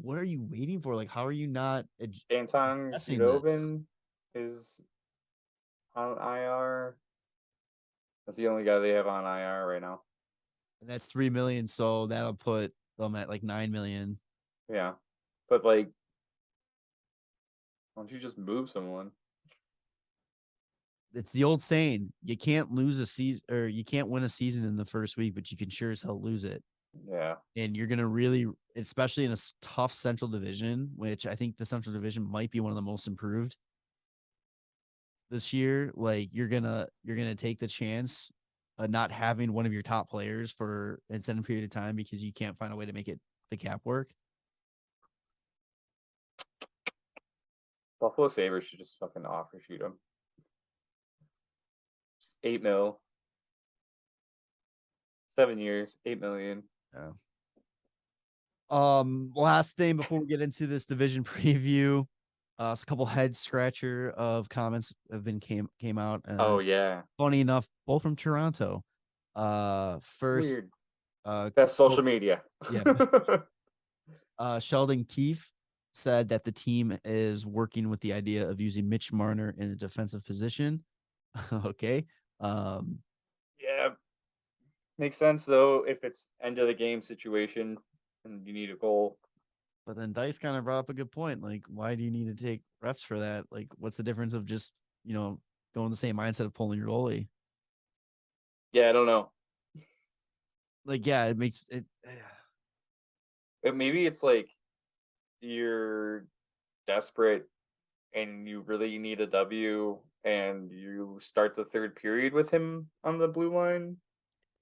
what are you waiting for? Like, how are you not? Anton Khudobin is on IR. That's the only guy they have on IR right now. And that's 3 million. So that'll put them at like 9 million. Yeah. But like, why don't you just move someone? It's the old saying, you can't lose a season, or you can't win a season in the first week, but you can sure as hell lose it. Yeah. And you're going to really, especially in a tough Central Division, which I think the Central Division might be one of the most improved this year. Like, you're going to take the chance not having one of your top players for an extended period of time because you can't find a way to make the cap work? Buffalo Sabres should just fucking offer shoot him. Just $8 million. 7 years, $8 million. Yeah. Last thing before we get into this division preview, a couple head scratcher of comments have been came out. Oh yeah. Funny enough, both from Toronto. First, Weird. That's social media. Yeah. Sheldon Keefe said that the team is working with the idea of using Mitch Marner in the defensive position. Okay. Yeah. Makes sense though if it's end of the game situation and you need a goal. But then Dice kind of brought up a good point. Like, why do you need to take reps for that? Like, what's the difference of just, going the same mindset of pulling your goalie? Yeah, I don't know. Like, yeah, it makes it. Maybe it's like you're desperate and you really need a W and you start the third period with him on the blue line.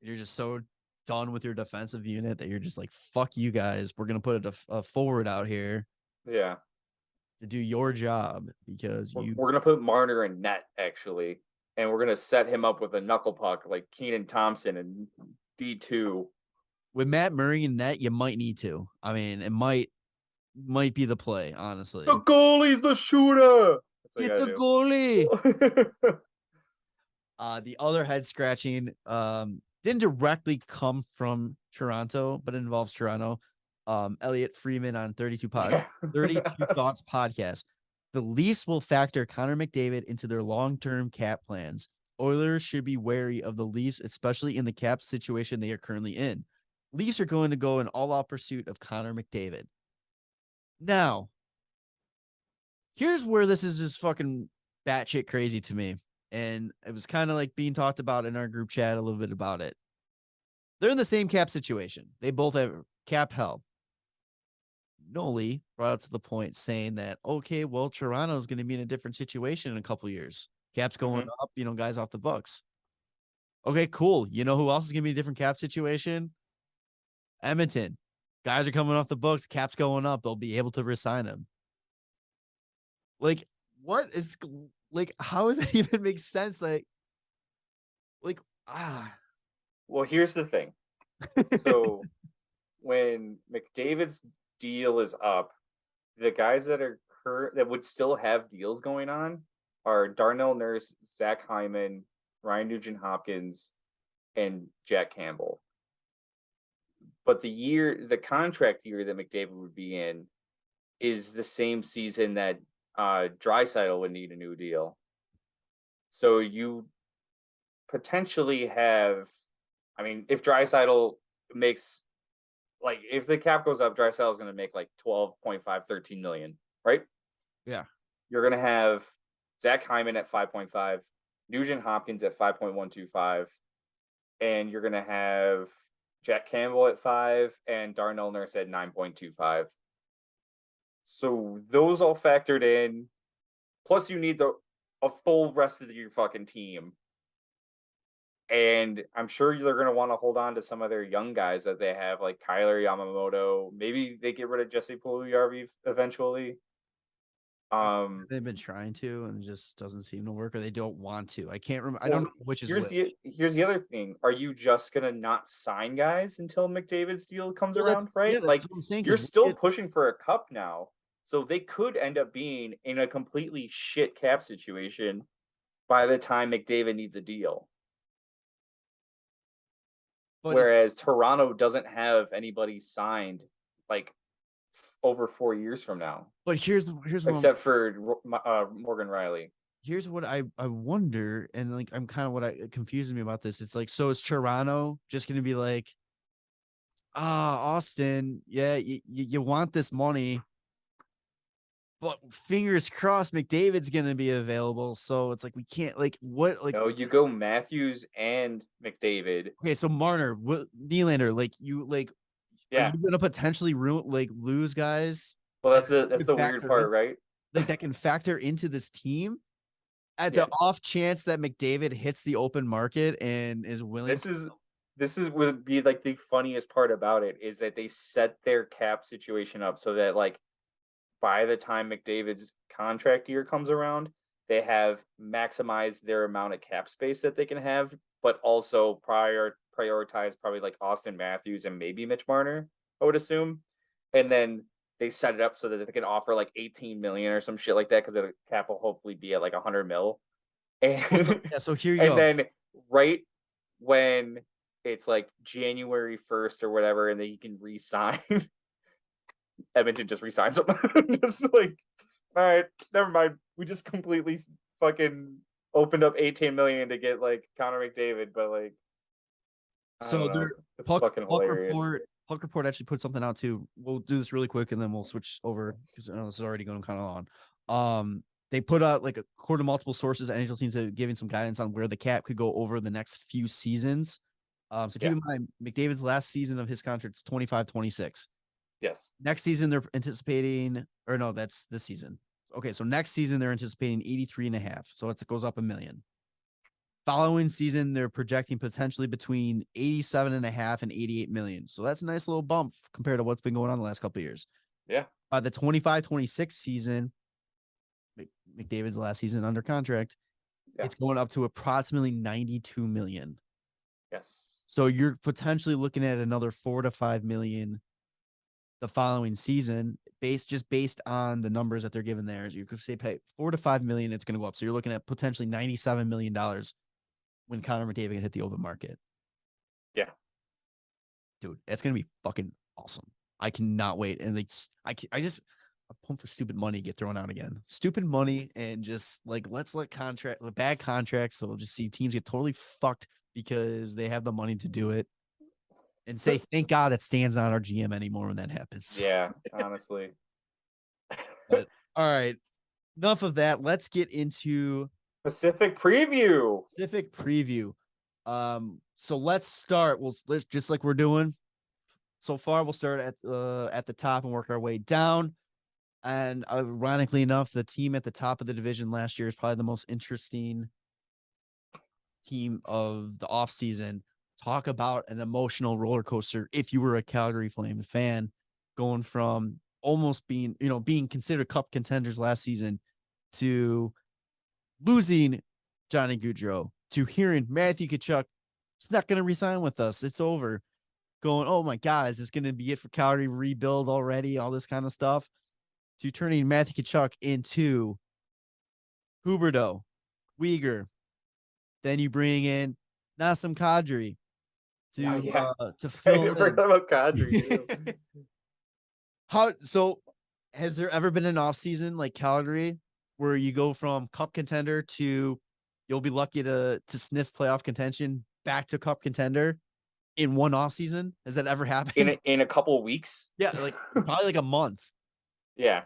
You're just so done with your defensive unit that you're just like, fuck you guys. We're going to put a forward out here. Yeah. To do your job because we're going to put Marner in net actually. And we're going to set him up with a knuckle puck like Keenan Thompson and D2. With Matt Murray in net, you might need to. I mean, it might be the play, honestly. The goalie's the shooter. Get the goalie. The other head scratching didn't directly come from Toronto, but it involves Toronto. Elliot Freeman on 32 Thoughts podcast. The Leafs will factor Connor McDavid into their long-term cap plans. Oilers should be wary of the Leafs, especially in the cap situation they are currently in. Leafs are going to go in all-out pursuit of Connor McDavid. Now, here's where this is just fucking batshit crazy to me. And it was kind of like being talked about in our group chat a little bit about it. They're in the same cap situation. They both have cap hell. Noli brought up to the point saying that, okay, well, Toronto is going to be in a different situation in a couple years. Cap's going up, guys off the books. Okay, cool. You know who else is going to be in a different cap situation? Edmonton. Guys are coming off the books. Cap's going up. They'll be able to resign him. Like, what is, like, how does that even make sense? Well, here's the thing. So when McDavid's deal is up, the guys that are that would still have deals going on are Darnell Nurse, Zach Hyman, Ryan Nugent-Hopkins, and Jack Campbell. But the contract year that McDavid would be in is the same season that Draisaitl would need a new deal. So you potentially have, I mean, if Draisaitl makes, like, if the cap goes up, Draisaitl is going to make like 12.5, 13 million, right? Yeah. You're going to have Zach Hyman at 5.5, Nugent Hopkins at 5.125, and you're going to have Jack Campbell at 5 and Darnell Nurse at 9.25. So those all factored in. Plus, you need a full rest of your fucking team. And I'm sure they're going to want to hold on to some of their young guys that they have, like Kyler Yamamoto. Maybe they get rid of Jesse Puljujarvi eventually. They've been trying to, and it just doesn't seem to work, or they don't want to. I can't remember. I don't know which is which. Here's the other thing. Are you just going to not sign guys until McDavid's deal comes around, right? Yeah, that's like, what I'm saying, you're still pushing for a cup now. So they could end up being in a completely shit cap situation by the time McDavid needs a deal. Whereas Toronto doesn't have anybody signed like over 4 years from now. But here's except for Morgan Riley. Here's what I wonder, and like I'm kind of it confuses me about this. It's like, so is Toronto just going to be like, Austin, yeah, you want this money, but fingers crossed McDavid's going to be available. So it's like, we can't, like, what, like, no, you go Matthews and McDavid. Okay, so Marner, Nylander, like, you, like, yeah, are you going to potentially lose guys? Well, that's the weird part, right? Like, that can factor into this team At the off chance that McDavid hits the open market and is willing this would be like the funniest part about it is that they set their cap situation up so that like by the time McDavid's contract year comes around, they have maximized their amount of cap space that they can have, but also prioritize probably like Austin Matthews and maybe Mitch Marner, I would assume. And then they set it up so that they can offer like 18 million or some shit like that because the cap will hopefully be at like 100 mil. And yeah, so here you and go. then right when it's like January 1st or whatever, and then he can re-sign. Edmonton just re-signs him. Just like, all right, never mind. We just completely fucking opened up 18 million to get like Connor McDavid, but like, so it's fucking hilarious. Puck Report actually put something out too. We'll do this really quick and then we'll switch over because this is already going kind of on. They put out like according to multiple sources, NHL teams have given some guidance on where the cap could go over the next few seasons. So keep in mind, McDavid's last season of his contract is 25-26. Yes. Next season, they're anticipating, or no, that's this season. Okay, so next season, they're anticipating 83.5. So it goes up $1 million. Following season, they're projecting potentially between 87.5 and 88 million. So that's a nice little bump compared to what's been going on the last couple of years. Yeah. By the 25-26 season, McDavid's last season under contract, it's going up to approximately 92 million. Yes. So you're potentially looking at another 4 to 5 million the following season, based on the numbers that they're giving there. You could say pay 4 to 5 million, it's going to go up. So you're looking at potentially $97 million when Connor McDavid can hit the open market. Yeah. Dude, that's going to be fucking awesome. I cannot wait. And I'm pumped for stupid money to get thrown out again. Stupid money and just like, let's let bad contracts. So we'll just see teams get totally fucked because they have the money to do it. And say, thank God that Stan's not our GM anymore when that happens. Yeah, honestly. But all right, enough of that. Let's get into Pacific preview. So let's start. Let's just like we're doing so far. We'll start at the top and work our way down. And ironically enough, the team at the top of the division last year is probably the most interesting team of the offseason. Talk about an emotional roller coaster if you were a Calgary Flames fan, going from almost being considered cup contenders last season to losing Johnny Gaudreau, to hearing Matthew Tkachuk is not going to resign with us. It's over. Going, oh my God, is this going to be it for Calgary? Rebuild already? All this kind of stuff. To turning Matthew Tkachuk into Huberdeau, Weegar. Then you bring in Nassim Kadri to fill in. I forgot about Kadri. So has there ever been an off season like Calgary where you go from cup contender to you'll be lucky to sniff playoff contention back to cup contender in one off season? Has that ever happened? In a couple of weeks? Yeah, like probably like a month. Yeah.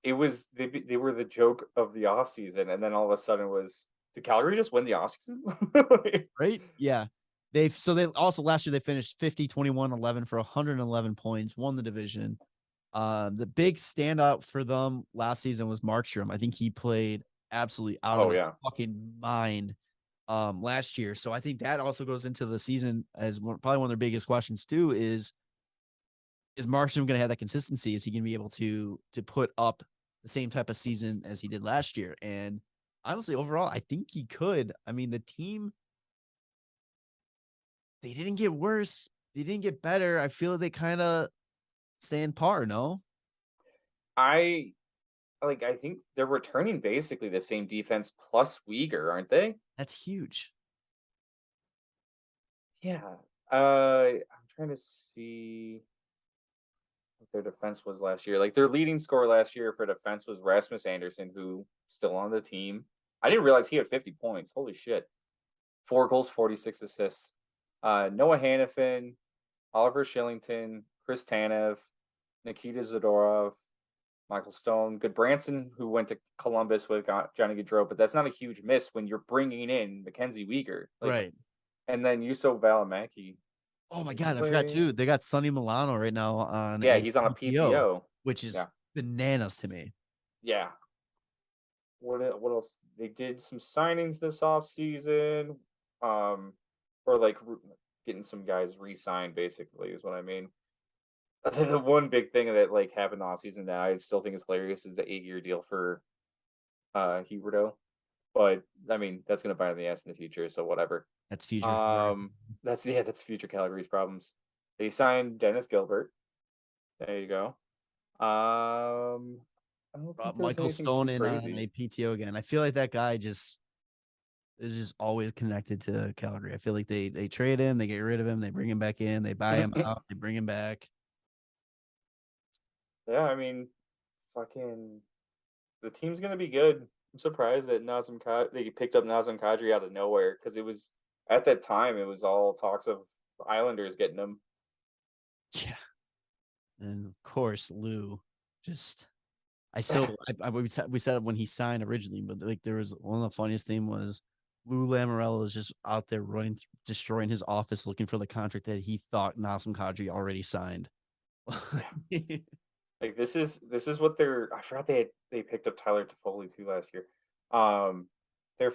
It was they were the joke of the off season, and then all of a sudden did Calgary just win the off season? Right? Yeah. They also last year they finished 50-21-11 for 111 points, won the division. The big standout for them last season was Markstrom. I think he played absolutely out of his fucking mind last year. So I think that also goes into the season as probably one of their biggest questions too is Markstrom going to have that consistency? Is he going to be able to put up the same type of season as he did last year? And honestly, overall, I think he could. I mean, the team, they didn't get worse. They didn't get better. I feel they kind of stay in par, no? I think they're returning basically the same defense plus Weegar, aren't they? That's huge. Yeah. I'm trying to see what their defense was last year. Like their leading scorer last year for defense was Rasmus Anderson, who still on the team. I didn't realize he had 50 points. Holy shit. 4 goals, 46 assists. Noah Hannafin, Oliver Shillington, Chris Tanev, Nikita Zadorov, Michael Stone, Goodbranson, who went to Columbus with Johnny Gaudreau, but that's not a huge miss when you're bringing in Mackenzie Weegar. Right. And then Juuso Valimaki. Oh my God, I forgot too. They got Sonny Milano right now on. Yeah, he's on a PTO, which is bananas to me. Yeah. what else? They did some signings this offseason. Or like getting some guys re-signed, basically, is what I mean. The one big thing that like happened off season that I still think is hilarious is the 8-year deal for Huberdeau. But I mean, that's gonna bite in the ass in the future, so whatever. That's future. Um, that's future Calgary's problems. They signed Dennis Gilbert. There you go. I don't think Brought there was Michael anything Stone too in on crazy. a PTO again. I feel like that guy just is just always connected to Calgary. I feel like they trade him, they get rid of him, they bring him back in, they buy him out, they bring him back. Yeah, I mean, fucking the team's gonna be good. I'm surprised that they picked up Nazem Kadri out of nowhere because it was at that time it was all talks of Islanders getting him. Yeah. And of course, Lou just I still we said it when he signed originally, but like there was one of the funniest thing was Lou Lamoriello is just out there running, destroying his office, looking for the contract that he thought Nazem Kadri already signed. Like this is what they're. I forgot they picked up Tyler Toffoli too last year. Their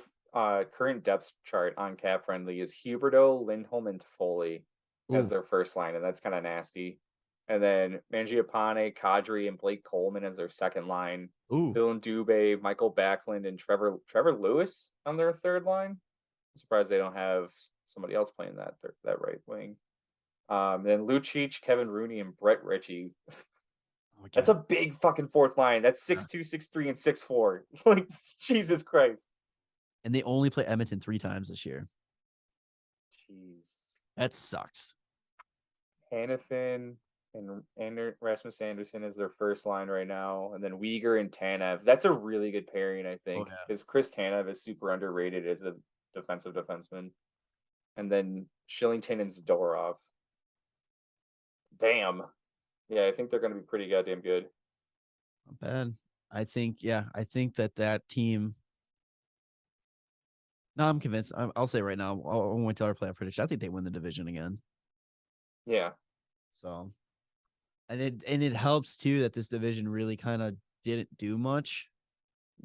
current depth chart on Cap Friendly is Huberdeau, Lindholm, and Toffoli as Ooh, their first line, and that's kind of nasty. And then Mangiapane, Kadri, and Blake Coleman as their second line. ooh, Dylan Dubé, Michael Backlund, and Trevor Lewis on their third line. I'm surprised they don't have somebody else playing that right wing. Then Lucic, Kevin Rooney, and Brett Ritchie. oh my That's god! a big fucking fourth line. That's Yeah. 6'2", 6'3", and 6'4". Like Jesus Christ. And they only play Edmonton 3 times this year. Jeez. That sucks. Hanifin and Rasmus Anderson is their first line right now, and then Uyghur and Tanev. That's a really good pairing, I Oh think, yeah, because Chris Tanev is super underrated as a defensive defenseman, and then Shillington and Zadorov. Damn. Yeah, I think they're going to be pretty goddamn good. not bad. I think that team. No, I'm convinced. I'll say right now. I'll wait till our playoff prediction. I think they win the division again. Yeah. So, and it helps too that this division really kind of didn't do much.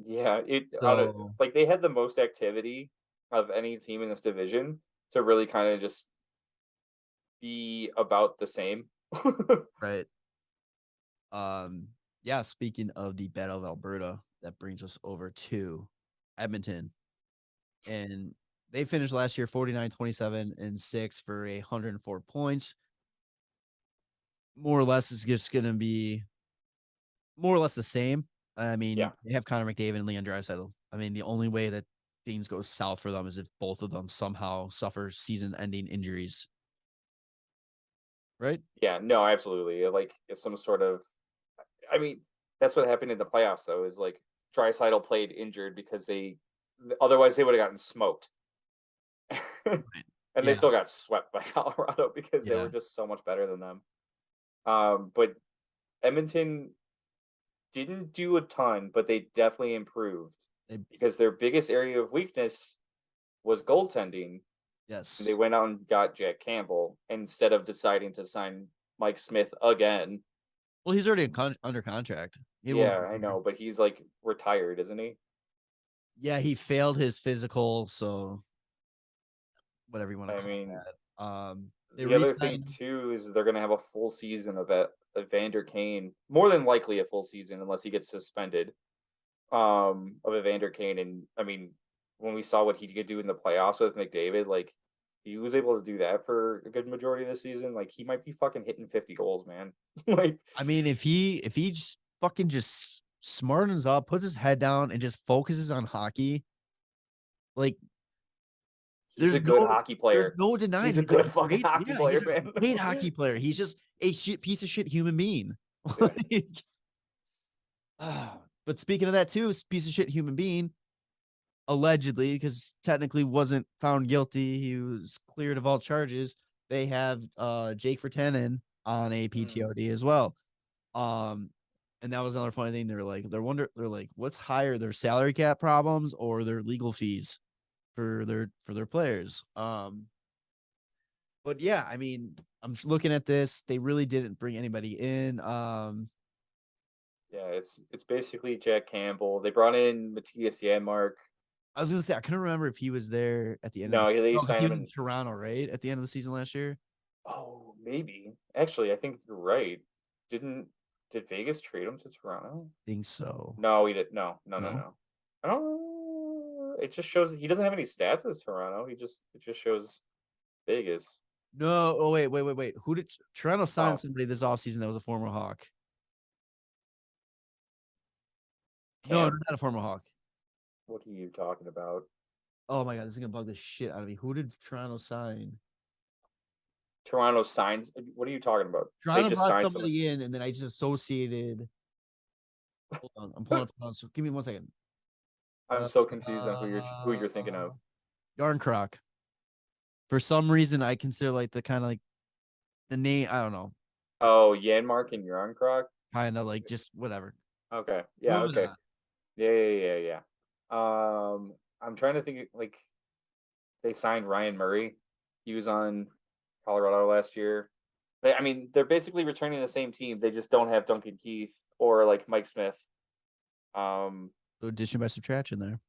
Yeah, So, like they had the most activity of any team in this division to really kind of just be about the same. right. Yeah. Speaking of the Battle of Alberta, that brings us over to Edmonton, and they finished last year 49-27-6 for 104 points. More or less is just going to be more or less the same. I Yeah, mean, they have Connor McDavid and Leon Draisaitl. I mean, the only way that things go south for them is if both of them somehow suffer season-ending injuries, right? yeah, no, absolutely. Like it's some sort of, I mean, that's what happened in the playoffs though. Is like Draisaitl played injured because otherwise they would have gotten smoked, Right. and they Yeah, still got swept by Colorado because they yeah. were just so much better than them. But Edmonton didn't do a ton, but they definitely improved They, because their biggest area of weakness was goaltending. And they yes. went out and got Jack Campbell instead of deciding to sign Mike Smith again. Well, he's already under contract. He had one Yeah, more I year. know, but he's like retired, isn't he? Yeah, he failed his physical, so whatever you want to I call mean, that. They the other thing re-signed. too is they're going to have a full season of Evander Kane, more than likely a full season unless he gets suspended. Of Evander Kane, and I mean, when we saw what he could do in the playoffs with McDavid, like he was able to do that for a good majority of the season. Like he might be fucking hitting 50 goals, man. Like I mean, if he just fucking just smartens up, puts his head down, and just focuses on hockey, like he's there's a good no hockey there's player. no denying He's a he's a good fucking great hockey yeah, he's player, a man. great hockey player. He's just a piece of shit human being. Yeah. Like, but speaking of that too, piece of shit human being, allegedly, because technically wasn't found guilty, he was cleared of all charges. They have Jake Vertanen on a Mm. PTOD as well. Um, and that was another funny thing. They're like, what's higher, their salary cap problems or their legal fees for their players? But yeah, I mean, I'm looking at this. They really didn't bring anybody in. Yeah, it's basically Jack Campbell. They brought in Matthias Janmark. I was gonna say I couldn't remember if he was there at the end of No, the they because signed he him was in in. Toronto, right? At the end of the season last year. Oh, maybe. Actually, I think you're right. Didn't did Vegas trade him to Toronto? Think so. No, he did. No, no, no, No. no. I don't. It just shows he doesn't have any stats as Toronto. It just shows Vegas. No. Oh wait. Who did Toronto sign Oh, somebody this offseason that was a former Hawk? No, Cam. not a former Hawk. What are you talking about? Oh my god, this is gonna bug the shit out of me. Who did Toronto sign? Toronto signs. What are you talking about? They Toronto just brought signed someone. somebody in, and then I just associated. Hold on, I'm pulling up. Give me 1 second. I'm so confused on who you're thinking of. Yarn Croc. For some reason, I consider like the kind of like the name. I don't know. Oh, Yanmark and Yarncroc. Kind of like just whatever. Okay. Yeah. Moving Okay. on. Yeah. I'm trying to think. Like they signed Ryan Murray. He was on Colorado last year. I mean, they're basically returning the same team. They just don't have Duncan Keith or like Mike Smith. Um, So addition by subtraction there.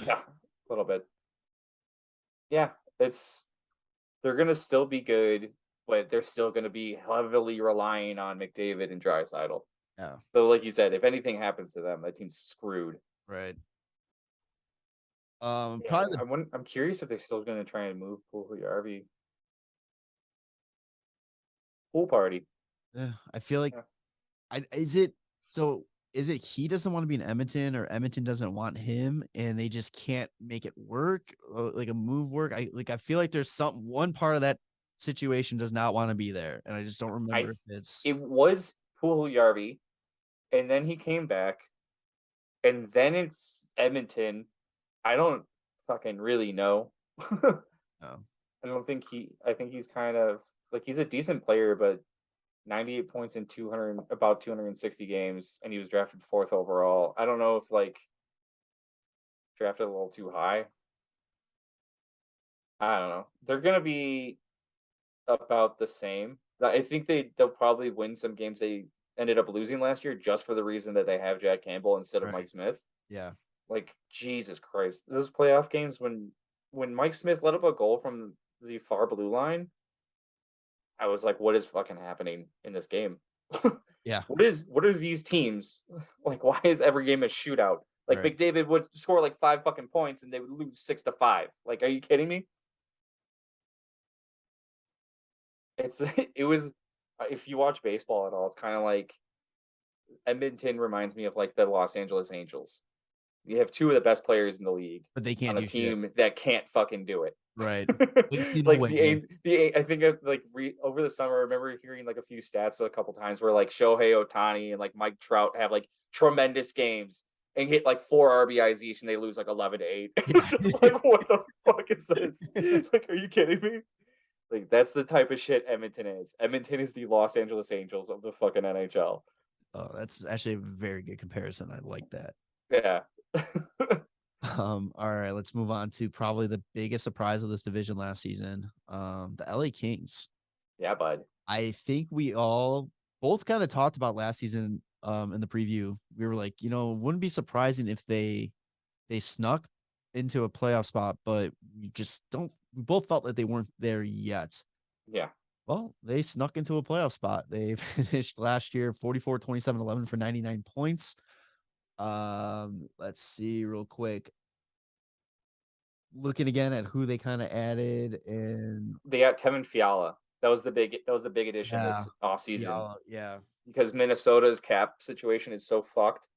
yeah, a little bit. Yeah, it's they're gonna still be good, but they're still gonna be heavily relying on McDavid and Draisaitl. Yeah. So, like you said, if anything happens to them, that team's screwed. Right. Yeah, Probably the I'm curious if they're still gonna try and move Puljujärvi. Pool party. I feel like Yeah. I is it so is it he doesn't want to be in Edmonton or Edmonton doesn't want him and they just can't make it work like a move work. I feel like there's some one part of that situation does not want to be there and I just don't I remember if it's it was Puljujärvi, and then he came back, and then it's Edmonton. I don't fucking really know. oh, I don't think I think he's kind of like he's a decent player, but 98 points in 260 games, and he was drafted fourth overall. I don't know if like drafted a little too high. I don't know. They're gonna be about the same. I think they'll probably win some games they ended up losing last year just for the reason that they have Jack Campbell instead of Mike right. Smith. Yeah. Like Jesus Christ, those playoff games when Mike Smith let up a goal from the far blue line, I was like, what is fucking happening in this game? Yeah. What are these teams like? Why is every game a shootout? Like Right. McDavid would score like 5 fucking points and they would lose 6-5. Like, are you kidding me? It's it was if you watch baseball at all, it's kind of like Edmonton reminds me of like the Los Angeles Angels. You have two of the best players in the league But they can't on a do shit. team that can't fucking do it. Right. In a Like way. I think of like over the summer, I remember hearing like a few stats a couple times where like Shohei Otani and like Mike Trout have like tremendous games and hit like 4 RBIs each, and they lose like 11-8. It's just like, what the fuck is this? Like, are you kidding me? Like, that's the type of shit Edmonton is. Edmonton is the Los Angeles Angels of the fucking NHL. Oh, that's actually a very good comparison. I like that. Yeah. All right, let's move on to probably the biggest surprise of this division last season. The LA Kings. Yeah, bud. I think we all both kind of talked about last season in the preview. We were like, wouldn't be surprising if they snuck into a playoff spot, but we just don't we both felt that they weren't there yet. Yeah. Well, they snuck into a playoff spot. They finished last year 44, 27, 11 for 99 points. Let's see real quick. Looking again at who they kind of added and They got Kevin Fiala. That was the big addition yeah, this offseason yeah, because Minnesota's cap situation is so fucked.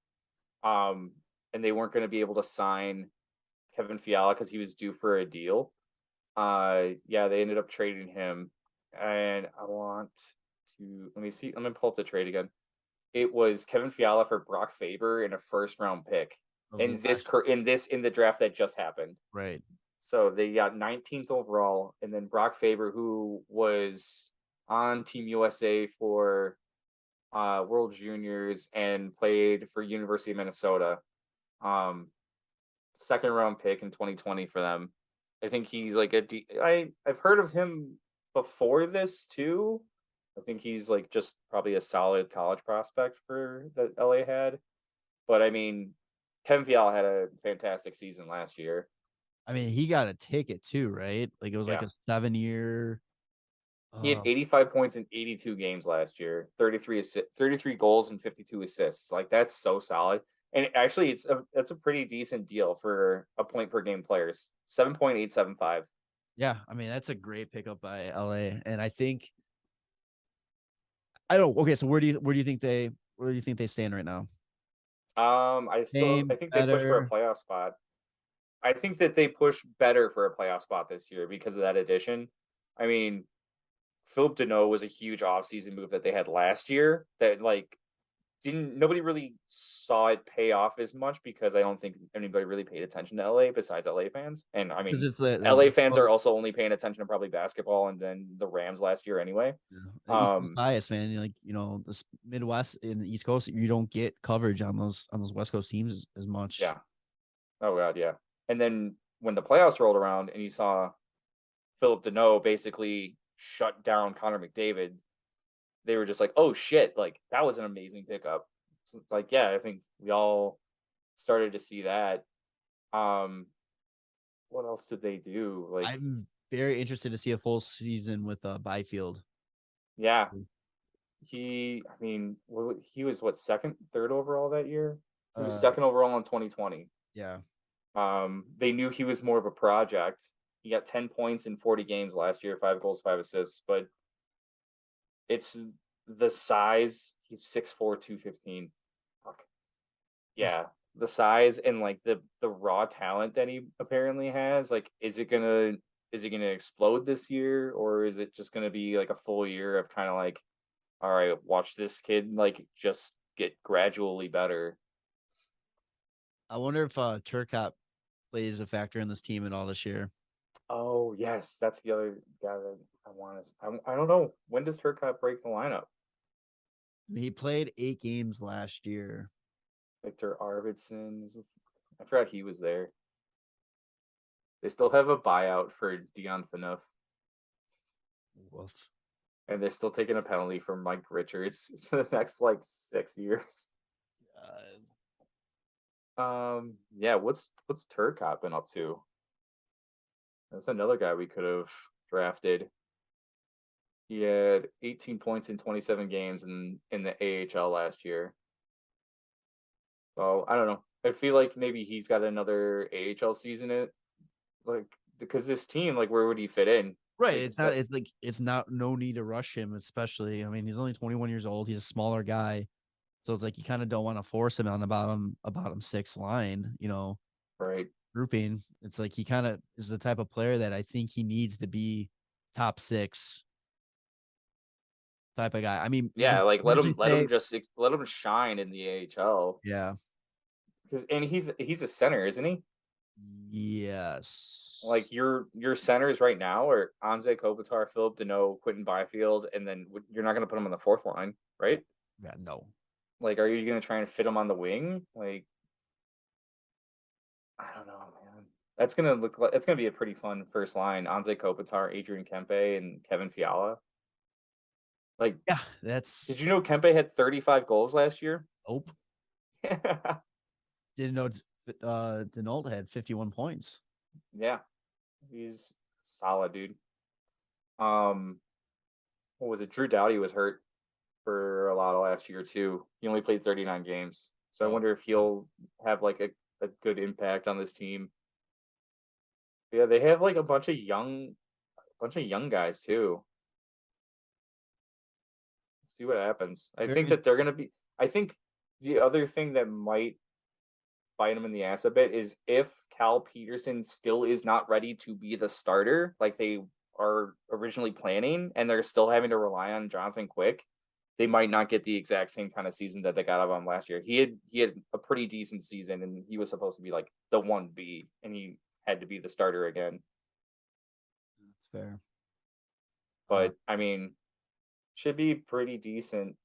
And they weren't going to be able to sign Kevin Fiala because he was due for a deal. Yeah, they ended up trading him, and I want to let me see. Let me pull up the trade again. It was Kevin Fiala for Brock Faber in a first round pick of the last, in the draft that just happened. right. So they got 19th overall, and then Brock Faber, who was on Team USA for World Juniors and played for University of Minnesota. Second round pick in 2020 for them. I think he's like I've heard of him before this too. I think he's like just probably a solid college prospect for that LA had. But I mean, Kevin Fiala had a fantastic season last year. I mean, he got a ticket too, right? Like it was like Yeah. a 7-year. He had 85 points in 82 games last year, 33 goals and 52 assists. Like that's so solid. And actually it's a pretty decent deal for a point per game players. 7.875. Yeah, I mean that's a great pickup by LA, and I think I don't. Okay, so where do you think they stand right now? I Same, think they push for a better. playoff spot. I think that they push better for a playoff spot this year because of that addition. I mean, Philip Deneau was a huge offseason move that they had last year that like didn't nobody really saw it pay off as much because I don't think anybody really paid attention to LA besides LA fans. And I Because mean, it's the LA West fans are Coast, also only paying attention to probably basketball and then the Rams last year anyway. the East Coast bias, man. Like the Midwest and the East Coast, you don't get coverage on those West Coast teams as much. Yeah. Oh god, yeah. And then when the playoffs rolled around and you saw Philip Deneau basically shut down Connor McDavid, they were just like, "Oh shit!" Like that was an amazing pickup. It's like, yeah, I think we all started to see that. Um, what else did they do? Like, I'm very interested to see a full season with Byfield. yeah, I mean, he was what second, third overall that year. He was Uh, second overall in 2020. yeah, They knew he was more of a project. He got 10 points in 40 games last year, 5 goals, 5 assists, but it's the size. He's 6'4", 215. Fuck. he's Yeah, the size and like the raw talent that he apparently has. Like, is it gonna explode this year, or is it just gonna be like a full year of kind of like, all right, watch this kid like just get gradually better. I wonder if Turcotte plays a factor in this team at all this year. Oh yes, that's the other guy that I want to. I don't know, when does Turcotte break the lineup? I mean, he played 8 games last year. Victor Arvidsson. I forgot he was there. They still have a buyout for Dion Phaneuf, Woof. and they're still taking a penalty from Mike Richards for the next like 6 years. Yeah. What's Turcotte been up to? That's another guy we could have drafted. He had 18 points in 27 games in the AHL last year. So I don't know. I feel like maybe he's got another AHL season in it, like because this team, like, where would he fit in? Right. Like It's not. that, It's like it's not no need to rush him. Especially, I mean, he's only 21 years old. He's a smaller guy, so it's like you kind of don't want to force him on the bottom six line. right? Grouping. It's like he kind of is the type of player that I think he needs to be top six type of guy. I mean, you Yeah, can like potentially let him say, just let him shine in the AHL yeah, because and he's a center, isn't he? yes, Like your centers right now are Anze Kopitar, Philip Deneau, Quentin Byfield, and then you're not going to put him on the fourth line, right? yeah, no. Like, are you going to try and fit him on the wing? Like, I don't know, man. That's gonna be a pretty fun first line. Anze Kopitar, Adrian Kempe, and Kevin Fiala. Like, Yeah, did that's you know Kempe had 35 goals last year? nope. Didn't know Denault had 51 points. Yeah, he's solid, dude. Um, what was it? Drew Doughty was hurt for a lot of last year too. He only played 39 games, so I Oh, wonder if he'll have like a good impact on this team. Yeah, they have like bunch of young guys too. See what happens. I think very that they're gonna be. I think the other thing that might bite them in the ass a bit is if Cal Peterson still is not ready to be the starter, like they are originally planning, and they're still having to rely on Jonathan Quick. They might not get the exact same kind of season that they got out of him last year. He had a pretty decent season, and he was supposed to be like the 1B, and he had to be the starter again. that's fair. Uh, But I mean, should be pretty decent.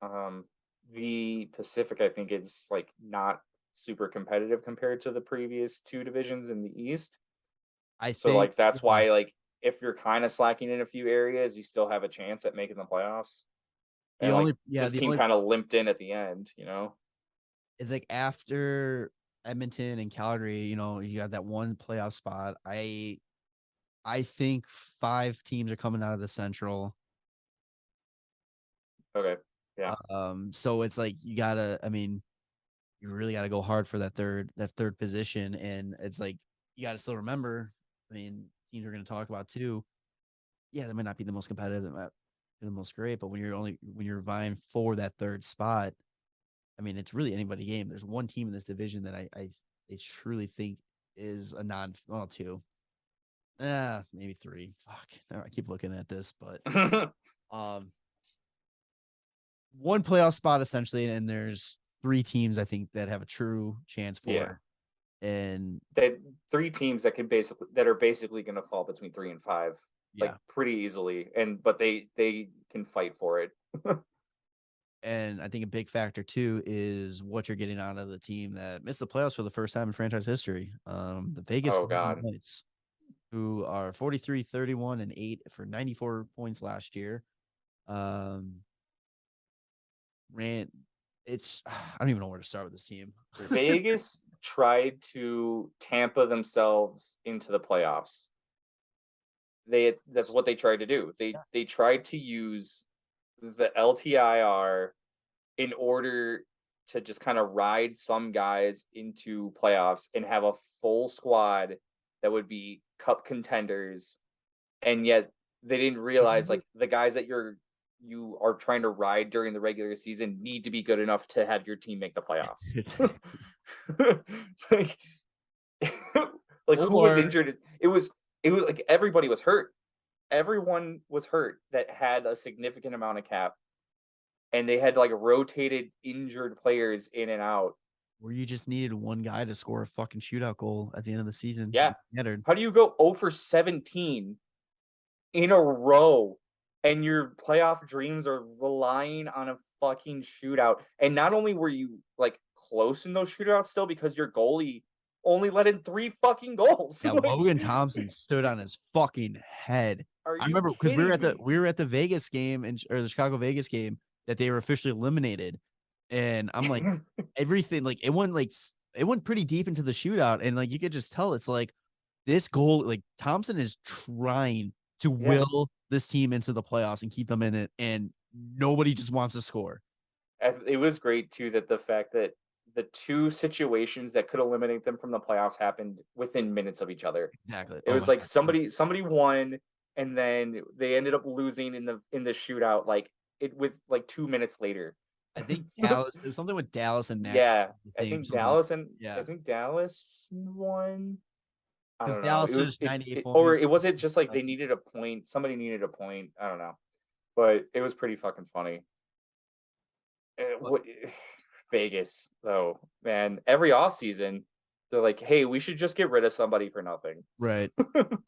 Um, the Pacific, I think, is like not super competitive compared to the previous two divisions in the East. I So think like that's why like if you're kind of slacking in a few areas, you still have a chance at making the playoffs. And this team kind of limped in at the end, It's like after Edmonton and Calgary, you got that one playoff spot. I think 5 teams are coming out of the Central. Okay. Yeah. So it's like you really gotta go hard for that third position. And it's like you gotta still remember, teams we're gonna talk about too. Yeah, they might not be the most competitive, they might be the most great, but when you're vying for that third spot, it's really anybody game. There's one team in this division that I truly think is a two. Maybe 3. Fuck. I keep looking at this, but one playoff spot essentially, and there's 3 teams I think that have a true chance for it. And that 3 teams that are basically going to fall between 3 and 5, pretty easily, but they can fight for it. And I think a big factor too is what you're getting out of the team that missed the playoffs for the first time in franchise history. The Vegas Golden Knights, who are 43, 31, and 8 for 94 points last year. I don't even know where to start with this team. Vegas tried to Tampa themselves into the playoffs. That's what they tried to do. They tried to use the LTIR in order to just kind of ride some guys into playoffs and have a full squad that would be cup contenders. And yet they didn't realize the guys that you are trying to ride during the regular season need to be good enough to have your team make the playoffs. Who was injured? It was like everybody was hurt. Everyone was hurt that had a significant amount of cap, and they had rotated injured players in and out. Where you just needed one guy to score a fucking shootout goal at the end of the season. Yeah. How do you go 0 for 17 in a row and your playoff dreams are relying on a fucking shootout? And not only were you close in those shootouts still because your goalie only let in 3 fucking goals. Yeah, Logan Thompson stood on his fucking head. I remember because we were at the Vegas game or the Chicago Vegas game that they were officially eliminated. And I'm like, everything, it went pretty deep into the shootout. And you could just tell it's this goal, Thompson is trying to will this team into the playoffs and keep them in it. And nobody just wants to score. It was great too, that the fact that the 2 situations that could eliminate them from the playoffs happened within minutes of each other. Exactly. It was somebody won, and then they ended up losing in the shootout, with 2 minutes later. I think Dallas. It was something with Dallas and Nashville. Yeah, I think Dallas won. Because Dallas was 98 points. Or it was it just they needed a point. Somebody needed a point. I don't know, but it was pretty fucking funny. Vegas though, man, every offseason they're like, hey, we should just get rid of somebody for nothing. Right.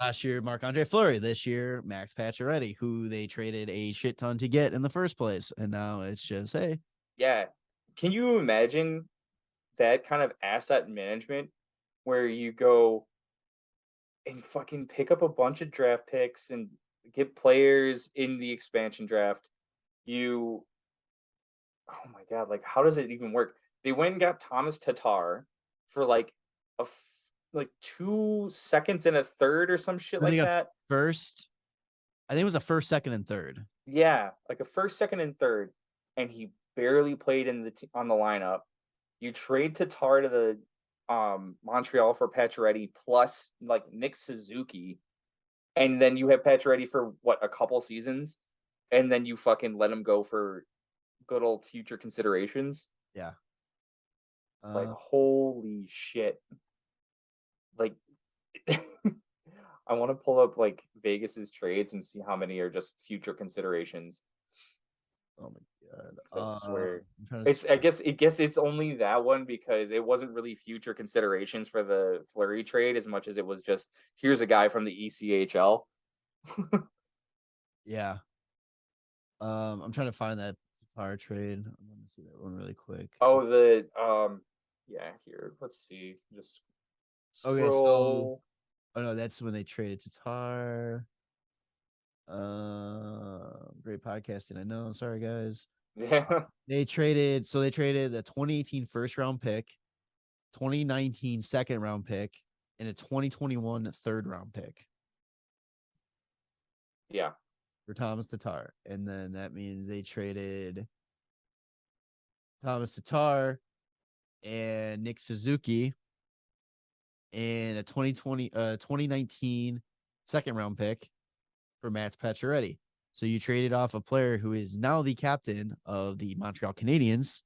Last year, Marc-Andre Fleury. This year, Max Pacioretty, who they traded a shit ton to get in the first place. And now it's just, hey. Yeah. Can you imagine that kind of asset management where you go and fucking pick up a bunch of draft picks and get players in the expansion draft? Oh my God, how does it even work? They went and got Thomas Tatar for 2 seconds and a third or some shit like that. I think it was a first, second, and third. Yeah, a first, second, and third, and he barely played on the lineup. You trade Tatar to the Montreal for Pacioretty plus Nick Suzuki, and then you have Pacioretty for a couple seasons, and then you fucking let him go for good old future considerations. Yeah. Holy shit. I want to pull up Vegas's trades and see how many are just future considerations. Oh my God. I swear. I guess it's only that one because it wasn't really future considerations for the Fleury trade as much as it was just, here's a guy from the ECHL. Yeah. I'm trying to find that Tatar trade. I'm going to see that one really quick. Oh, yeah, here. Let's see. Just scroll. Okay, so oh no, that's when they traded Tatar. Great podcasting. I know. Sorry, guys. Yeah. They traded the 2018 first round pick, 2019 second round pick, and a 2021 third round pick Yeah. for Thomas Tatar. And then that means they traded Thomas Tatar and Nick Suzuki and a 2019 second round pick for Matt Pacioretty. So you traded off a player who is now the captain of the Montreal Canadiens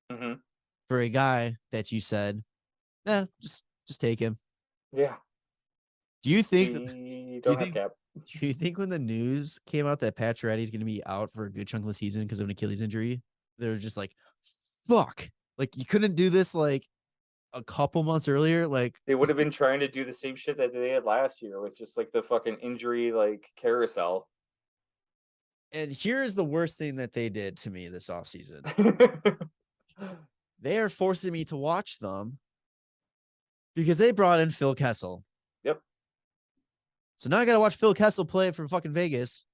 for a guy that you said, just take him. Yeah. Do you think We don't have cap. Do you think when the news came out that Pacioretty is going to be out for a good chunk of the season because of an Achilles injury, they're just like, fuck, like you couldn't do this like a couple months earlier? Like They would have been trying to do the same shit that they had last year with just like the fucking injury like carousel. And here's the worst thing that they did to me this offseason. They are forcing me to watch them because they brought in Phil Kessel. Yep. So now I got to watch Phil Kessel play for fucking Vegas.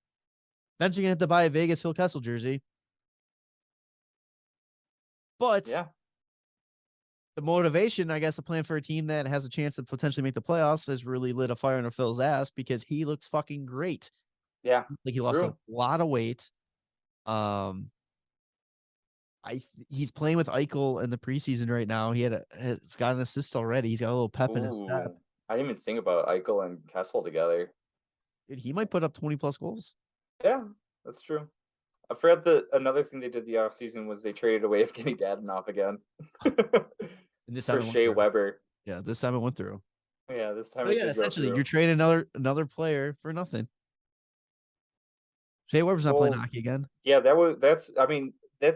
Eventually going to have to buy a Vegas Phil Kessel jersey. But yeah, the motivation, I guess, to plan for a team that has a chance to potentially make the playoffs has really lit a fire under Phil's ass because he looks fucking great. Yeah. Like he lost True. a lot of weight. He's playing with Eichel in the preseason right now. He's got an assist already. He's got a little pep in his step. I didn't even think about Eichel and Kessel together. Dude, he might put up 20 plus goals. Yeah, that's true. I forgot another thing they did the offseason was they traded away Evgeny Dadonov again. And this for time Shea Weber. Yeah, this time it went through. Yeah, this time But yeah, essentially you're trading another player for nothing. Shea Weber's not playing hockey again. Yeah, that's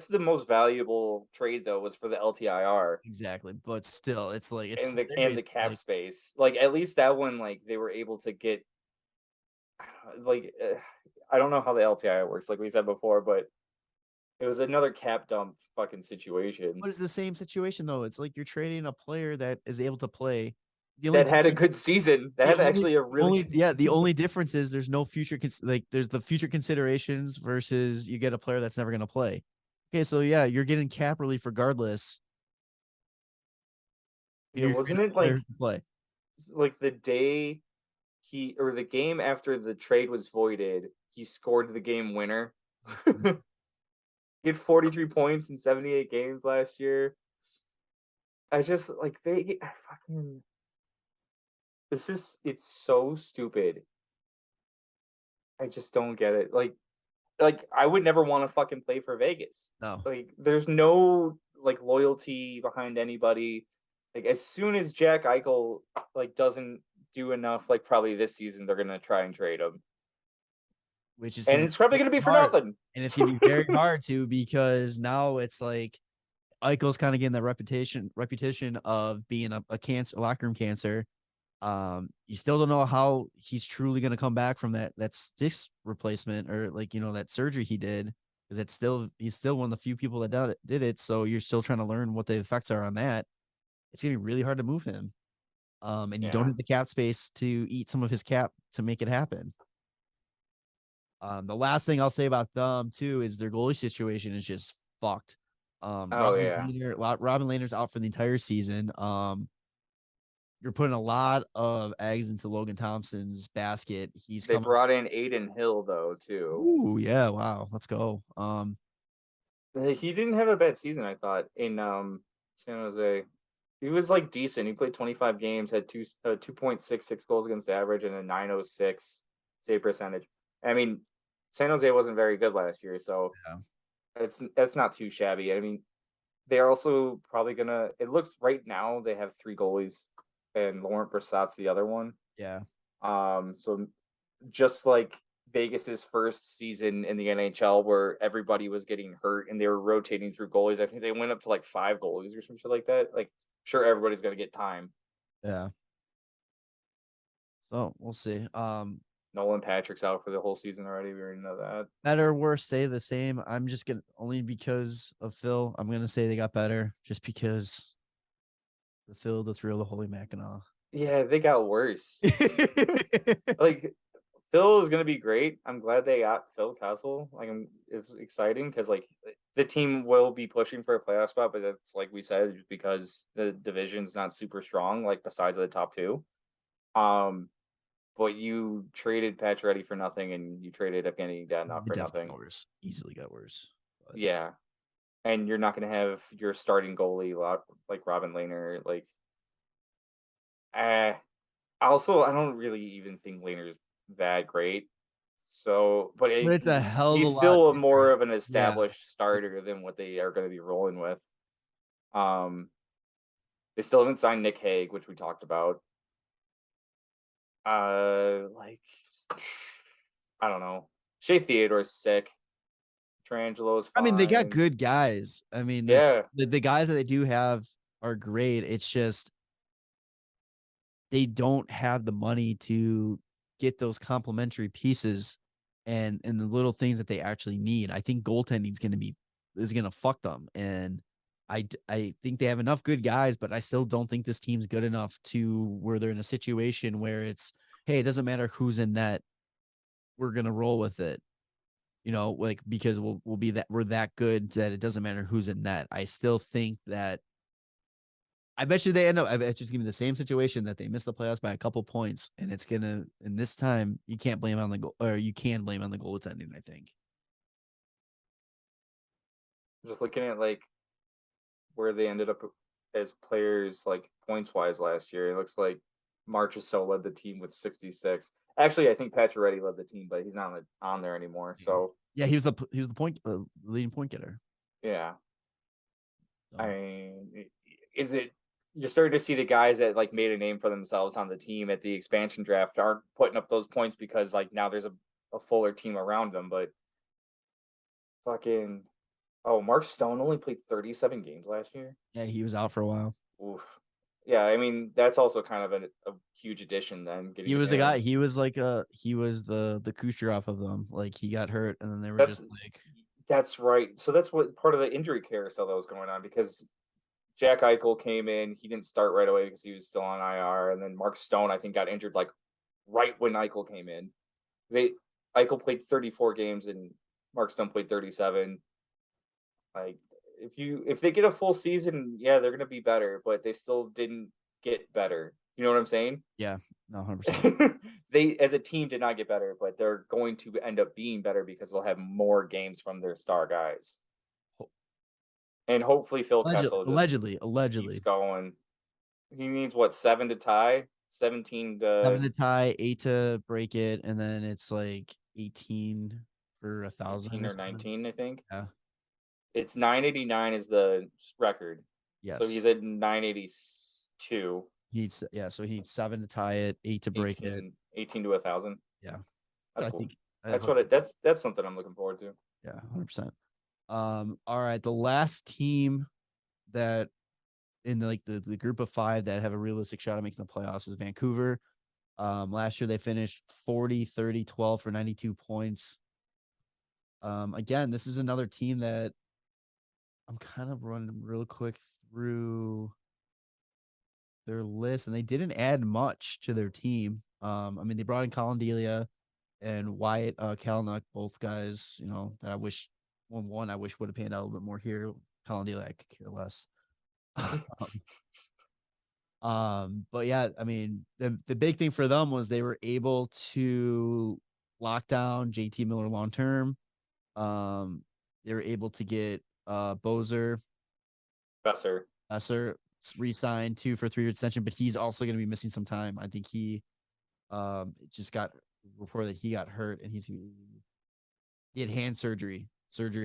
the most valuable trade though, was for the LTIR. Exactly. But still, it's like it's and the cap space. Like at least that one, like they were able to get like I don't know how the LTIR works, like we said before, but it was another cap dump fucking situation. But it's the same situation though. It's like you're trading a player that is able to play. That had a good season. That had actually a really the only difference is there's no future there's the future considerations versus you get a player that's never going to play. Okay, so yeah, you're getting cap relief regardless. Wasn't it like the day the game after the trade was voided, he scored the game winner. He had 43 points in 78 games last year. I just like it's so stupid. I just don't get it. Like I would never want to fucking play for Vegas. No. Like there's no like loyalty behind anybody. Like as soon as Jack Eichel like doesn't do enough, like probably this season they're gonna try and trade him. It's probably gonna be for nothing. And it's gonna be very hard to, because now it's like Eichel's kind of getting that reputation of being a locker room cancer. You still don't know how he's truly going to come back from that sticks replacement, or that surgery he did, because he's still one of the few people that did it. So you're still trying to learn what the effects are on that. It's gonna be really hard to move him. And you don't have the cap space to eat some of his cap to make it happen. The last thing I'll say about them too is their goalie situation is just fucked. Robin Lehner's out for the entire season. You're putting a lot of eggs into Logan Thompson's basket. They brought in Aiden Hill though too. Ooh, yeah, wow, let's go. He didn't have a bad season, I thought, in San Jose. He was like decent. He played 25 games, had 2.66 goals against average and a 906 save percentage. I mean, San Jose wasn't very good last year, so that's not too shabby. I mean, they're also probably gonna. It looks right now they have 3 goalies, and Laurent Brissot's the other one. Yeah. So just like Vegas's first season in the NHL, where everybody was getting hurt and they were rotating through goalies, I think they went up to like 5 goalies or some shit like that. Like, sure, everybody's gonna get time. Yeah. So we'll see. Nolan Patrick's out for the whole season already. We already know that. Better or worse, stay the same. I'm just gonna, only because of Phil, I'm gonna say they got better, just because the Phil, the thrill, the holy Mackinac. Yeah, they got worse. Like Phil is going to be great. I'm glad they got Phil Kessel. Like, it's exciting because like the team will be pushing for a playoff spot, but it's like we said because the division's not super strong. Like besides the top two, but you traded Pacioretty for nothing, and you traded Evgeny Dadonov for nothing. Easily got worse. But. Yeah, and you're not going to have your starting goalie like Robin Lehner. Like, also, I don't really even think Lehner's that great. So, but it's a hell of a he's lot still more different. of an established starter than what they are going to be rolling with. They still haven't signed Nick Hague, which we talked about. Like, I don't know. Shea Theodore's sick. Trangelo's fine. I mean, they got good guys. I mean, yeah, the guys that they do have are great. It's just they don't have the money to get those complementary pieces and the little things that they actually need. I think goaltending is gonna fuck them. And I think they have enough good guys, but I still don't think this team's good enough to where they're in a situation where it's, hey, it doesn't matter who's in net, we're gonna roll with it. Like because we're that good that it doesn't matter who's in net. I still think that I bet you they end up. I bet you it's gonna be the same situation that they missed the playoffs by a couple points, and it's gonna. And this time, you can't blame on the goal, or you can blame on the goaltending. I think. just looking at like where they ended up as players, like points wise last year, it looks like Marchessault led the team with 66. Actually, I think Pacioretty led the team, but he's not on there anymore. So yeah, he was the leading point getter. Yeah, So. I mean, is it you're starting to see the guys that like made a name for themselves on the team at the expansion draft aren't putting up those points because like now there's a fuller team around them, but fucking Mark Stone only played 37 games last year. Yeah, he was out for a while. Oof. Yeah, I mean that's also kind of a huge addition. Then He was a guy. He was like he was the Kucherov of them. Like he got hurt, and then they were just like. That's right. So that's what part of the injury carousel that was going on because Jack Eichel came in. He didn't start right away because he was still on IR, and then Mark Stone I think got injured like right when Eichel came in. Eichel played 34 games and Mark Stone played 37. Like if they get a full season, yeah, they're gonna be better, but they still didn't get better. You know what I'm saying? Yeah, no, 100%. They as a team did not get better, but they're going to end up being better because they'll have more games from their star guys. And hopefully Phil Kessel allegedly keeps going. He needs what 7 to tie, 17 to 7 to tie, 8 to break it, and then it's like 18 for 1,000 or 19, I think. Yeah, it's 989 is the record. Yes. So he's at 982. So he needs 7 to tie it, 8 to break 18 to 1,000. Yeah, that's cool. That's something I'm looking forward to. Yeah, 100%. All right, the last team that in the group of 5 that have a realistic shot at making the playoffs is Vancouver. Last year they finished 40-30-12 for 92 points. Again, this is another team that I'm kind of running real quick through their list, and they didn't add much to their team. I mean, they brought in Colin Delia and Wyatt Kalynuk, both guys, that I wish I wish would have panned out a little bit more here. Colin Delia, I could care less. But yeah, I mean, the big thing for them was they were able to lock down JT Miller long term. They were able to get Besser re-signed 2 for 3-year extension, but he's also going to be missing some time. I think he just got reported that he got hurt and he had hand surgery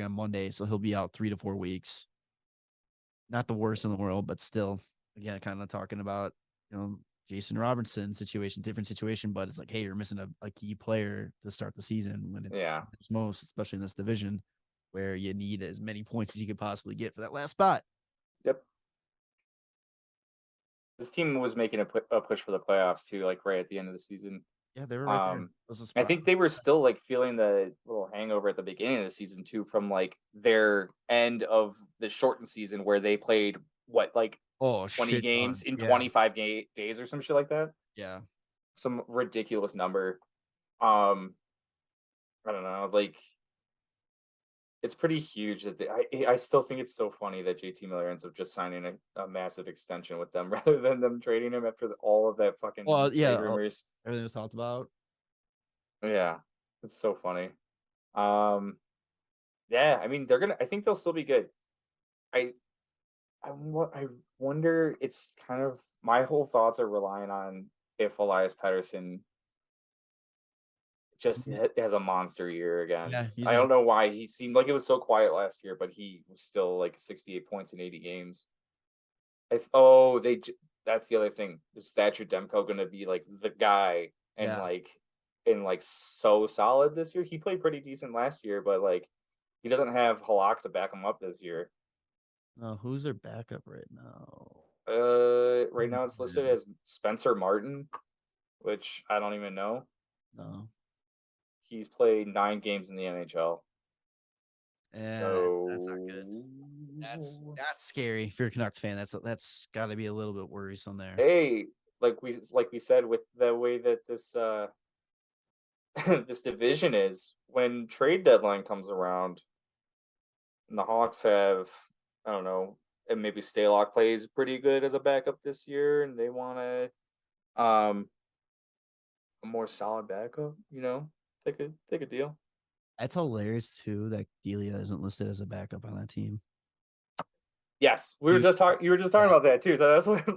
on Monday, so he'll be out 3 to 4 weeks. Not the worst in the world, but still, again, kind of talking about Jason Robertson situation, different situation, but it's like, hey, you're missing a key player to start the season when it's most, especially in this division where you need as many points as you could possibly get for that last spot. Yep. This team was making a push for the playoffs too, like right at the end of the season. Yeah, they were right there. I think they were still like feeling the little hangover at the beginning of the season too, from like their end of the shortened season where they played 20 games in 25 days or some shit like that. Yeah, some ridiculous number. I don't know, like it's pretty huge that I still think it's so funny that JT Miller ends up just signing a massive extension with them rather than them trading him after all of that fucking Well, yeah, trade rumors. everything was talked about. Yeah, it's so funny. Um, yeah, I mean I think they'll still be good. I I wonder. It's kind of my whole thoughts are relying on if Elias Pettersson just has a monster year again. Yeah, I don't know why he seemed like it was so quiet last year, but he was still like 68 points in 80 games. That's the other thing. Is Thatcher Demko going to be like the guy yeah. and like so solid this year? He played pretty decent last year, but like he doesn't have Halak to back him up this year. Who's their backup right now? Right now it's listed as Spencer Martin, which I don't even know. No. He's played 9 games in the NHL. Yeah, So that's not good. That's scary. If you're a Canucks fan, that's got to be a little bit worrisome there. hey, like we said, with the way that this this division is, when trade deadline comes around, and the Hawks have, I don't know, and maybe Stalock plays pretty good as a backup this year, and they want a more solid backup, take a deal. That's hilarious too that Delia isn't listed as a backup on that team. Yes, we were Dude, just talking. You were just talking about that too. So that's what I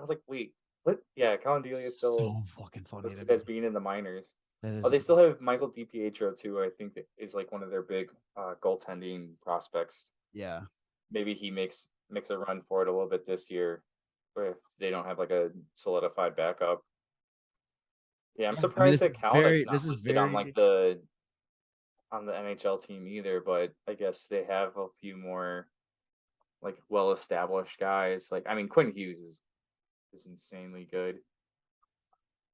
was like. Wait, what? Yeah, Colin Delia is still so fucking funny to listed me. as being in the minors. That Oh, is, they still have Michael DiPietro too. I think that is like one of their big goaltending prospects. yeah. Maybe he makes a run for it a little bit this year, if they don't have like a solidified backup. Yeah, I'm Yeah, I mean, surprised that Kalinuk's not this is listed on very the NHL team either. But I guess they have a few more like well established guys. Like I mean, Quinn Hughes is insanely good.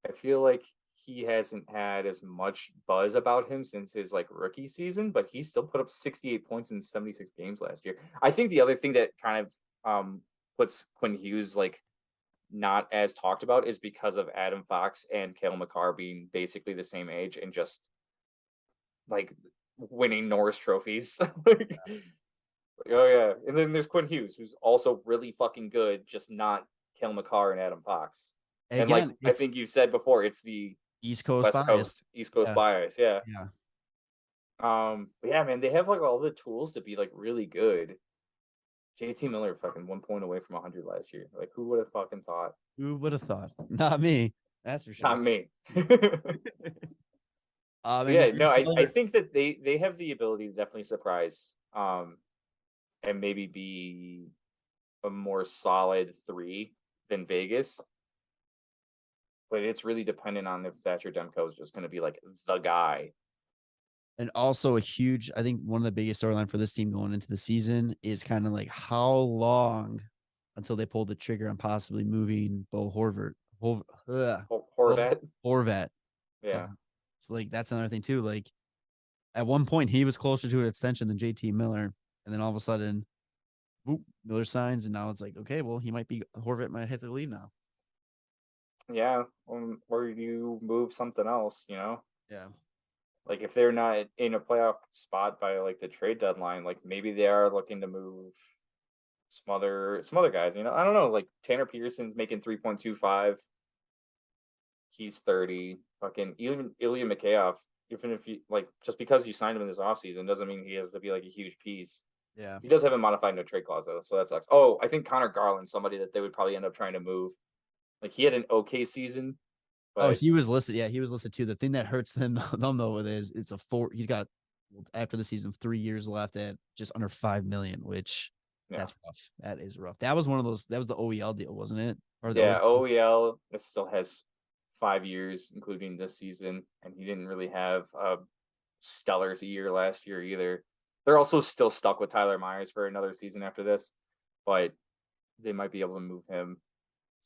I feel like he hasn't had as much buzz about him since his like rookie season, but he still put up 68 points in 76 games last year. I think the other thing that kind of puts Quinn Hughes like not as talked about is because of Adam Fox and Cale Makar being basically the same age and just like winning Norris trophies. Oh yeah, and then there's Quinn Hughes, who's also really fucking good, just not Cale Makar and Adam Fox. And like again, I it's think you said before, it's the East Coast West bias. Coast, East Coast Yeah, bias. Yeah. yeah. But yeah, man, they have like all the tools to be like really good. JT Miller fucking 1 point away from 100 last year. Like, who would have fucking thought? Who would have thought? Not me. That's for sure. Not me. And Yeah, then no, there's I think that they have the ability to definitely surprise, and maybe be a more solid 3 than Vegas. But it's really dependent on if Thatcher Demko is just going to be like the guy. and also a huge, I think one of the biggest storyline for this team going into the season is kind of like how long until they pull the trigger on possibly moving Bo Horvat. Horvat. Horvat. Yeah. So like that's another thing too. Like at one point he was closer to an extension than JT Miller, and then all of a sudden, whoop, Miller signs, and now it's like, okay, well he might be Horvat might have to leave now. Yeah. Or you move something else, Yeah. Like if they're not in a playoff spot by like the trade deadline, like maybe they are looking to move some other guys. I don't know. Like Tanner Peterson's making 3.25. He's 30. Fucking even Ilya Mikheyev. Even if you like, just because you signed him in this offseason doesn't mean he has to be like a huge piece. Yeah. He does have a modified no trade clause though, so that sucks. Oh, I think Connor Garland, somebody that they would probably end up trying to move. Like he had an okay season, but He was listed. Yeah, he was listed too. The thing that hurts them though is it's a 4. He's got after the season 3 years left at just under 5 million, which yeah. that's rough. That is rough. That was one of those. That was the OEL deal, wasn't it? Or the Yeah, OEL still has 5 years, including this season, and he didn't really have a stellar year last year either. They're also still stuck with Tyler Myers for another season after this, but they might be able to move him.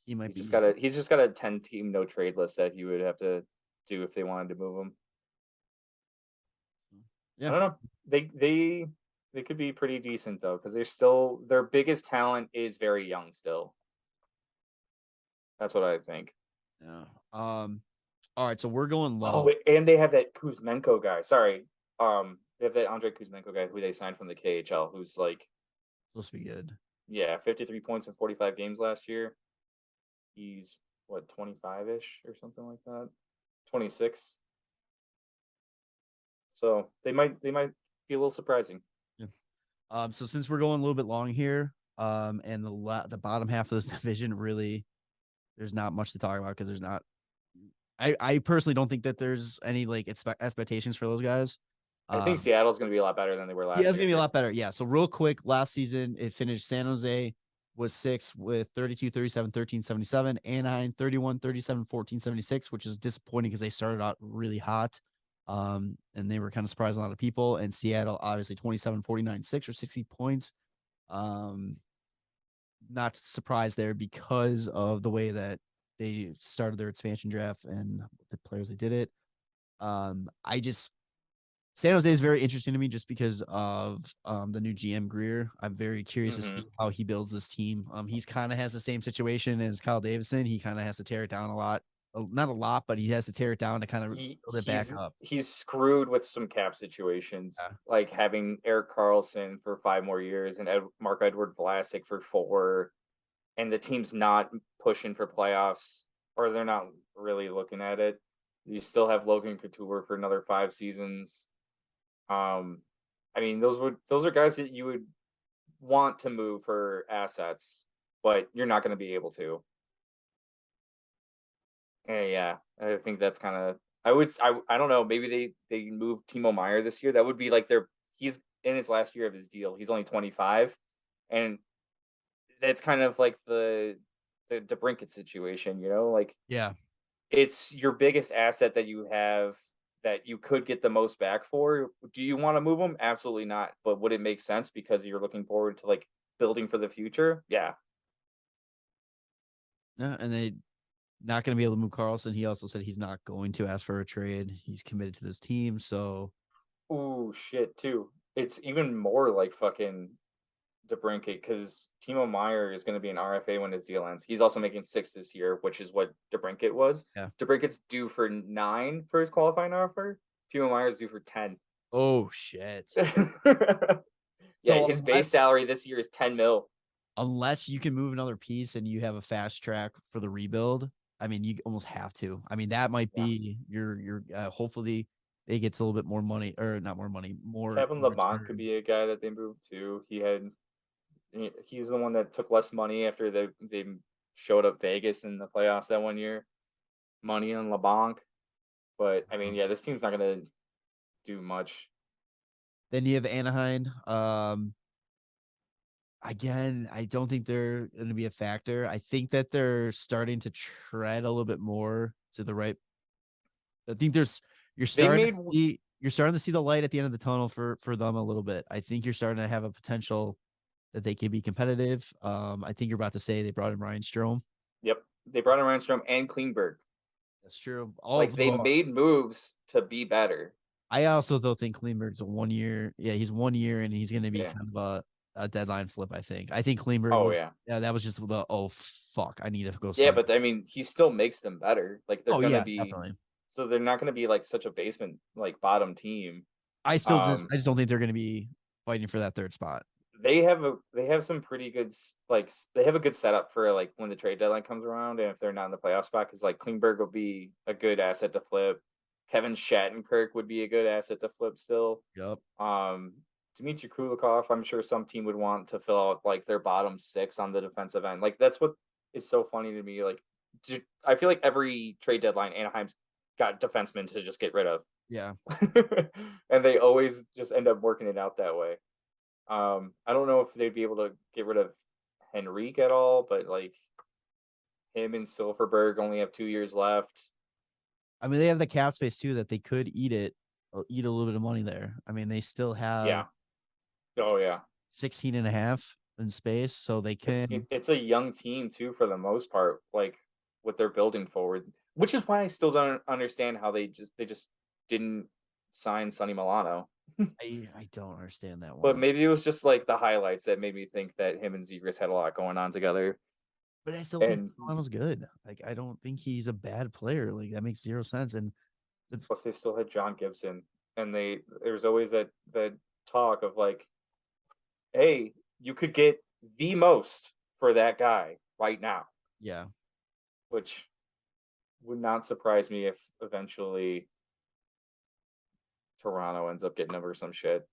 He might be. He's just got a 10-team no trade list that he would have to do if they wanted to move him. Yeah. I don't know. They could be pretty decent though, because their biggest talent is very young still. That's what I think. Yeah. All right, so we're going low. Oh, and they have that Kuzmenko guy. Sorry. They have that Andrei Kuzmenko guy who they signed from the KHL, who's like, Supposed to be good. yeah, 53 points in 45 games last year. He's what, 25-ish or something like that. 26. So they might be a little surprising. Yeah. So since we're going a little bit long here, and the bottom half of this division really, there's not much to talk about because there's not. I personally don't think that there's any like expectations for those guys. I think Seattle's going to be a lot better than they were last year. Yeah, it's gonna be a lot better. Yeah. So real quick, last season it finished San Jose was 6 with 32, 37, 13, 77. Anaheim 31, 37, 14, 76, which is disappointing because they started out really hot. And they were kind of surprising a lot of people. And Seattle, obviously 27, 49, 6 or 60 points. Not surprised there because of the way that they started their expansion draft and the players they did it. San Jose is very interesting to me just because of the new GM Greer. I'm very curious to see how he builds this team. He's kind of has the same situation as Kyle Davidson. He kind of has to tear it down a lot. Not a lot, but he has to tear it down to kind of build it back up. He's screwed with some cap situations, like having Erik Karlsson for 5 more years and Marc-Edouard Vlasic for 4, and the team's not pushing for playoffs, or they're not really looking at it. You still have Logan Couture for another 5 seasons. I mean, those are guys that you would want to move for assets, but you're not going to be able to. Yeah, I think that's kind of. I don't know. Maybe they move Timo Meier this year. That would be like he's in his last year of his deal. He's only 25, and that's kind of like the DeBrincat situation. You know, like yeah, it's your biggest asset that you have that you could get the most back for. Do you want to move them? Absolutely not. But would it make sense because you're looking forward to like building for the future? Yeah. Yeah, and they not going to be able to move Karlsson. He also said he's not going to ask for a trade. He's committed to this team. So, ooh, shit, too. It's even more like fucking DeBrincat because Timo Meier is going to be an RFA when his deal ends. He's also making 6 this year, which is what DeBrincat was. Yeah. DeBrincat's due for 9 for his qualifying offer. Timo Meier's due for 10. Oh shit. Yeah, his base salary this year is 10 mil. Unless you can move another piece and you have a fast track for the rebuild, I mean, you almost have to. I mean, that might be your hopefully they get a little bit more money, or not more money, more. Kevin LeBlanc could be a guy that they moved to. He's the one that took less money after they showed up Vegas in the playoffs that one year. Money on LeBlanc. But I mean, yeah, this team's not gonna do much. Then you have Anaheim. Again, I don't think they're going to be a factor. I think that they're starting to tread a little bit more to the right. I think you're starting to see the light at the end of the tunnel for them a little bit. I think you're starting to have a potential that they can be competitive. I think you're about to say they brought in Ryan Strome. Yep, they brought in Ryan Strome and Klingberg. That's true. They made moves to be better. I also though think Klingberg's a 1 year. Yeah, he's 1 year and he's going to be kind of a deadline flip. I think Klingberg. Oh yeah, that was just fuck. I need to go. Yeah, but I mean, he still makes them better. Like they're gonna be. Definitely. So they're not going to be like such a basement, like bottom team. I just don't think they're going to be fighting for that 3rd spot. They have some pretty good, like they have a good setup for like when the trade deadline comes around, and if they're not in the playoff spot, because like Klingberg will be a good asset to flip. Kevin Shattenkirk would be a good asset to flip still. Yep. Dmitry Kulikov, I'm sure some team would want to fill out like their bottom 6 on the defensive end. Like that's what is so funny to me. Like I feel like every trade deadline, Anaheim's got defensemen to just get rid of. Yeah. And they always just end up working it out that way. I don't know if they'd be able to get rid of Henrique at all, but like him and Silverberg only have 2 years left. I mean, they have the cap space too that they could eat a little bit of money there. I mean, they still have 16 and a half in space, so they can. It's a young team too, for the most part, like what they're building forward, which is why I still don't understand how they just didn't sign Sonny Milano. I don't understand that one. But maybe it was just like the highlights that made me think that him and Zegras had a lot going on together. But I still think And Toronto's good. Like, I don't think he's a bad player. Like, that makes zero sense. And plus they still had John Gibson, and there's always that talk of like, hey, you could get the most for that guy right now, yeah, which would not surprise me if eventually Toronto ends up getting over some shit.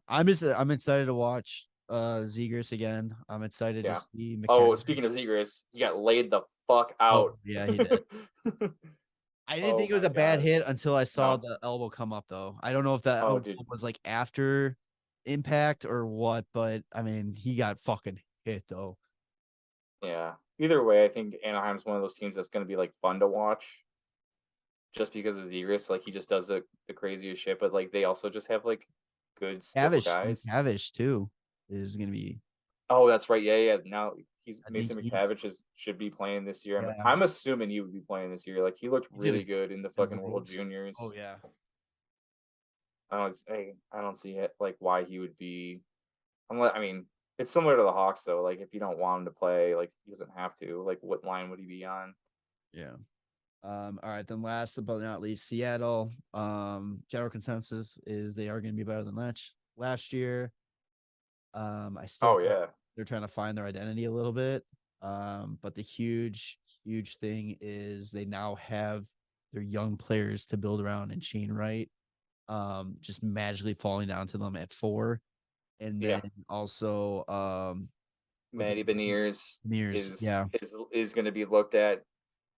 I'm excited to watch Zegers again. I'm excited to Yeah. see Oh, McKenna. speaking of Zegras, he got laid the fuck Oh out. yeah, he did. I didn't Oh think it was my a bad god. hit until I saw No. the elbow come up though. I don't know if that Oh, elbow dude. was like after impact or what, but I mean he got fucking hit though. Yeah. Either way, I think Anaheim's one of those teams that's going to be like fun to watch, just because of Zegras. Like he just does the craziest shit, but like they also just have like good skill guys. Cavish too is gonna be. Oh, that's right. Yeah, yeah. Now he's I think Mason he's McTavish should be playing this year. yeah. I'm assuming he would be playing this year. Like he looked He did really good in the in fucking World Worlds. Juniors. Oh yeah. I don't see it like why he would be. Unless, I mean, it's similar to the Hawks though. Like if you don't want him to play, like he doesn't have to. Like what line would he be on? Yeah. All right, then last but not least, Seattle. General consensus is they are going to be better than last year. I still Oh think yeah, they're trying to find their identity a little bit. But the huge thing is they now have their young players to build around and Shane Wright, just magically falling down to them at 4. And yeah. then also, what's it? Matty Beniers Mears. Yeah. is going to be looked at.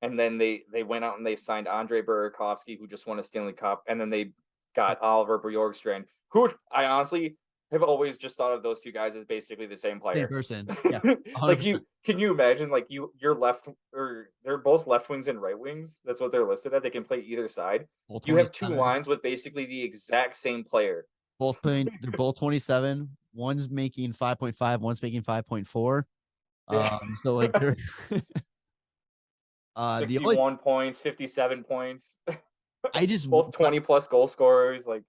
And then they went out and they signed Andre Burakovsky, who just won a Stanley Cup, and then they got Oliver Bjorkstrand, who I honestly have always just thought of those two guys as basically the same player. Same person. Yeah. Like 100%. can you imagine like you're left or they're both left wings and right wings. That's what they're listed at. They can play either side. Both You have two 27. lines with basically the exact same player. Both playing. They're both 27. One's making 5.5. One's making 5.4. Yeah. So like they're the only 61 points, 57 points. I just Both 20 plus goal scorers. Like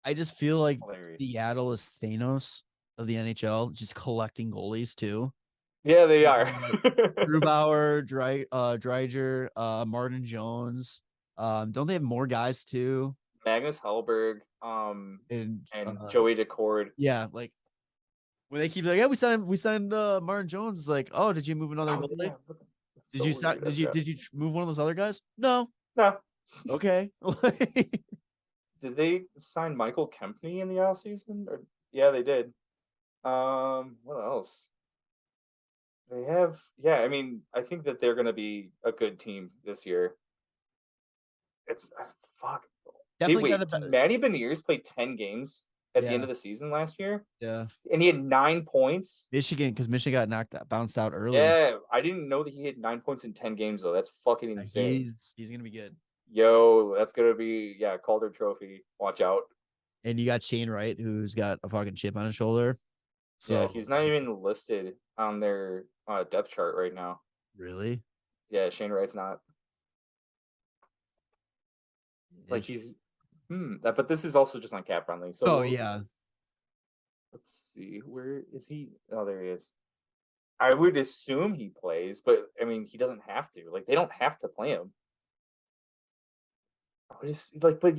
I just feel like hilarious. Seattle is Thanos of the NHL, just collecting goalies too. Yeah, they are. Grubauer, Dreiger, Martin Jones. Don't they have more guys too? Magnus Hellberg, And and Joey Decord. yeah, like when they keep like, yeah, we signed Martin Jones. It's like, oh, did you move another goalie? Yeah, Did you stop? Did you move one of those other guys? No. No. Okay. Did they sign Michael Kempney in the offseason? Or yeah, they did. What else? They have I mean, I think that they're gonna be a good team this year. It's fuck. Definitely Did Matty Beniers play 10 games at the end yeah, of the season last year? yeah. And he had 9 points. Michigan, because Michigan got bounced out early. Yeah, I didn't know that he had 9 points in 10 games though. That's fucking insane. He's gonna be good. Yo, that's gonna be Calder Trophy. Watch out. And you got Shane Wright, who's got a fucking chip on his shoulder. So Yeah, he's not even listed on their depth chart right now. really, Yeah, Shane Wright's not. Like he's but this is also just on cap friendly. So oh yeah, let's see. Where is he? Oh, there he is. I would assume he plays, but I mean he doesn't have to. Like they don't have to play him. But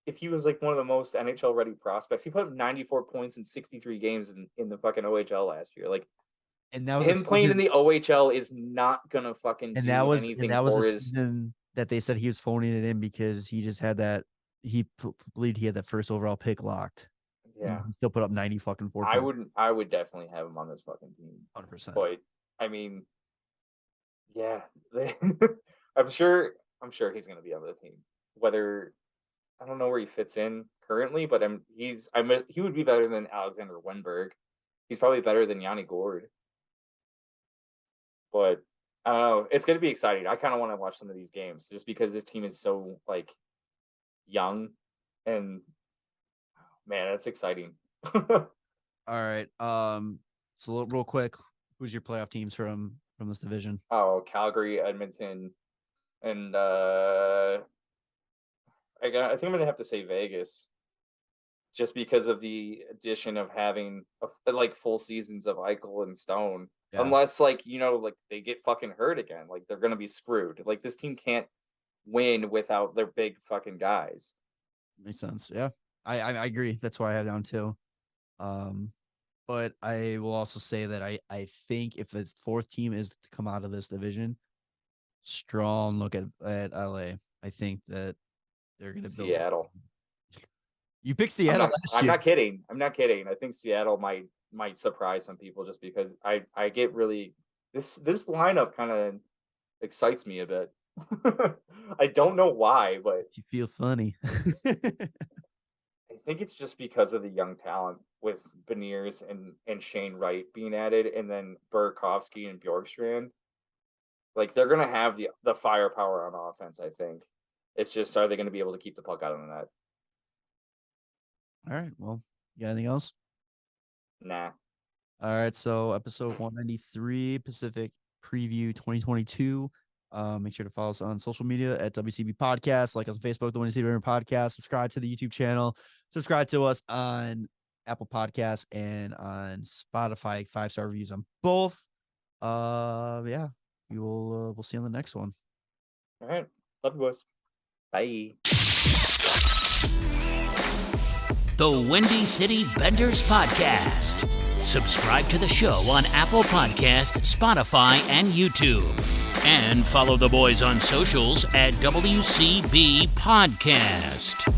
if he was like one of the most NHL ready prospects, he put up 94 points in 63 games in the fucking OHL last year. Like and that was him playing in the OHL is not gonna fucking do anything for his season that they said he was phoning it in because he just had that believed he had that first overall pick locked. Yeah, and he'll put up 90 fucking 4 points. I would definitely have him on this fucking team. 100%. But I mean, yeah, I'm sure he's gonna be on the team. Whether I don't know where he fits in currently, but he would be better than Alexander Wenberg. He's probably better than Yanni Gord. But I don't know. It's gonna be exciting. I kind of want to watch some of these games just because this team is so like young, and man, that's exciting. All right. So real quick, who's your playoff teams from this division? Oh, Calgary, Edmonton, and I think I'm gonna have to say Vegas, just because of the addition of having like full seasons of Eichel and Stone. Yeah. Unless like, like they get fucking hurt again. Like they're gonna be screwed. Like this team can't win without their big fucking guys. Makes sense. Yeah. I agree. That's why I have down 2. But I will also say that I think if a 4th team is to come out of this division, strong look at LA. I think that they're gonna build. Seattle. You picked Seattle last year. I'm not kidding. I think Seattle might surprise some people just because I get really this lineup kind of excites me a bit. I don't know why, but You feel funny. I think it's just because of the young talent with Beniers and Shane Wright being added, and then Burakovsky and Bjorkstrand. Like they're gonna have the firepower on offense. I think it's just, are they going to be able to keep the puck out of the net? All right. Well, you got anything else? Nah. All right. So episode 193 Pacific Preview 2022. Make sure to follow us on social media at WCB Podcast. Like us on Facebook, the Windy City Bender Podcast. Subscribe to the YouTube channel. Subscribe to us on Apple Podcasts and on Spotify. 5-star reviews on both. Yeah. We'll see you on the next one. All right. Love you, boys. Bye. The Windy City Benders Podcast. Subscribe to the show on Apple Podcast, Spotify, and YouTube. And follow the boys on socials at WCB Podcast.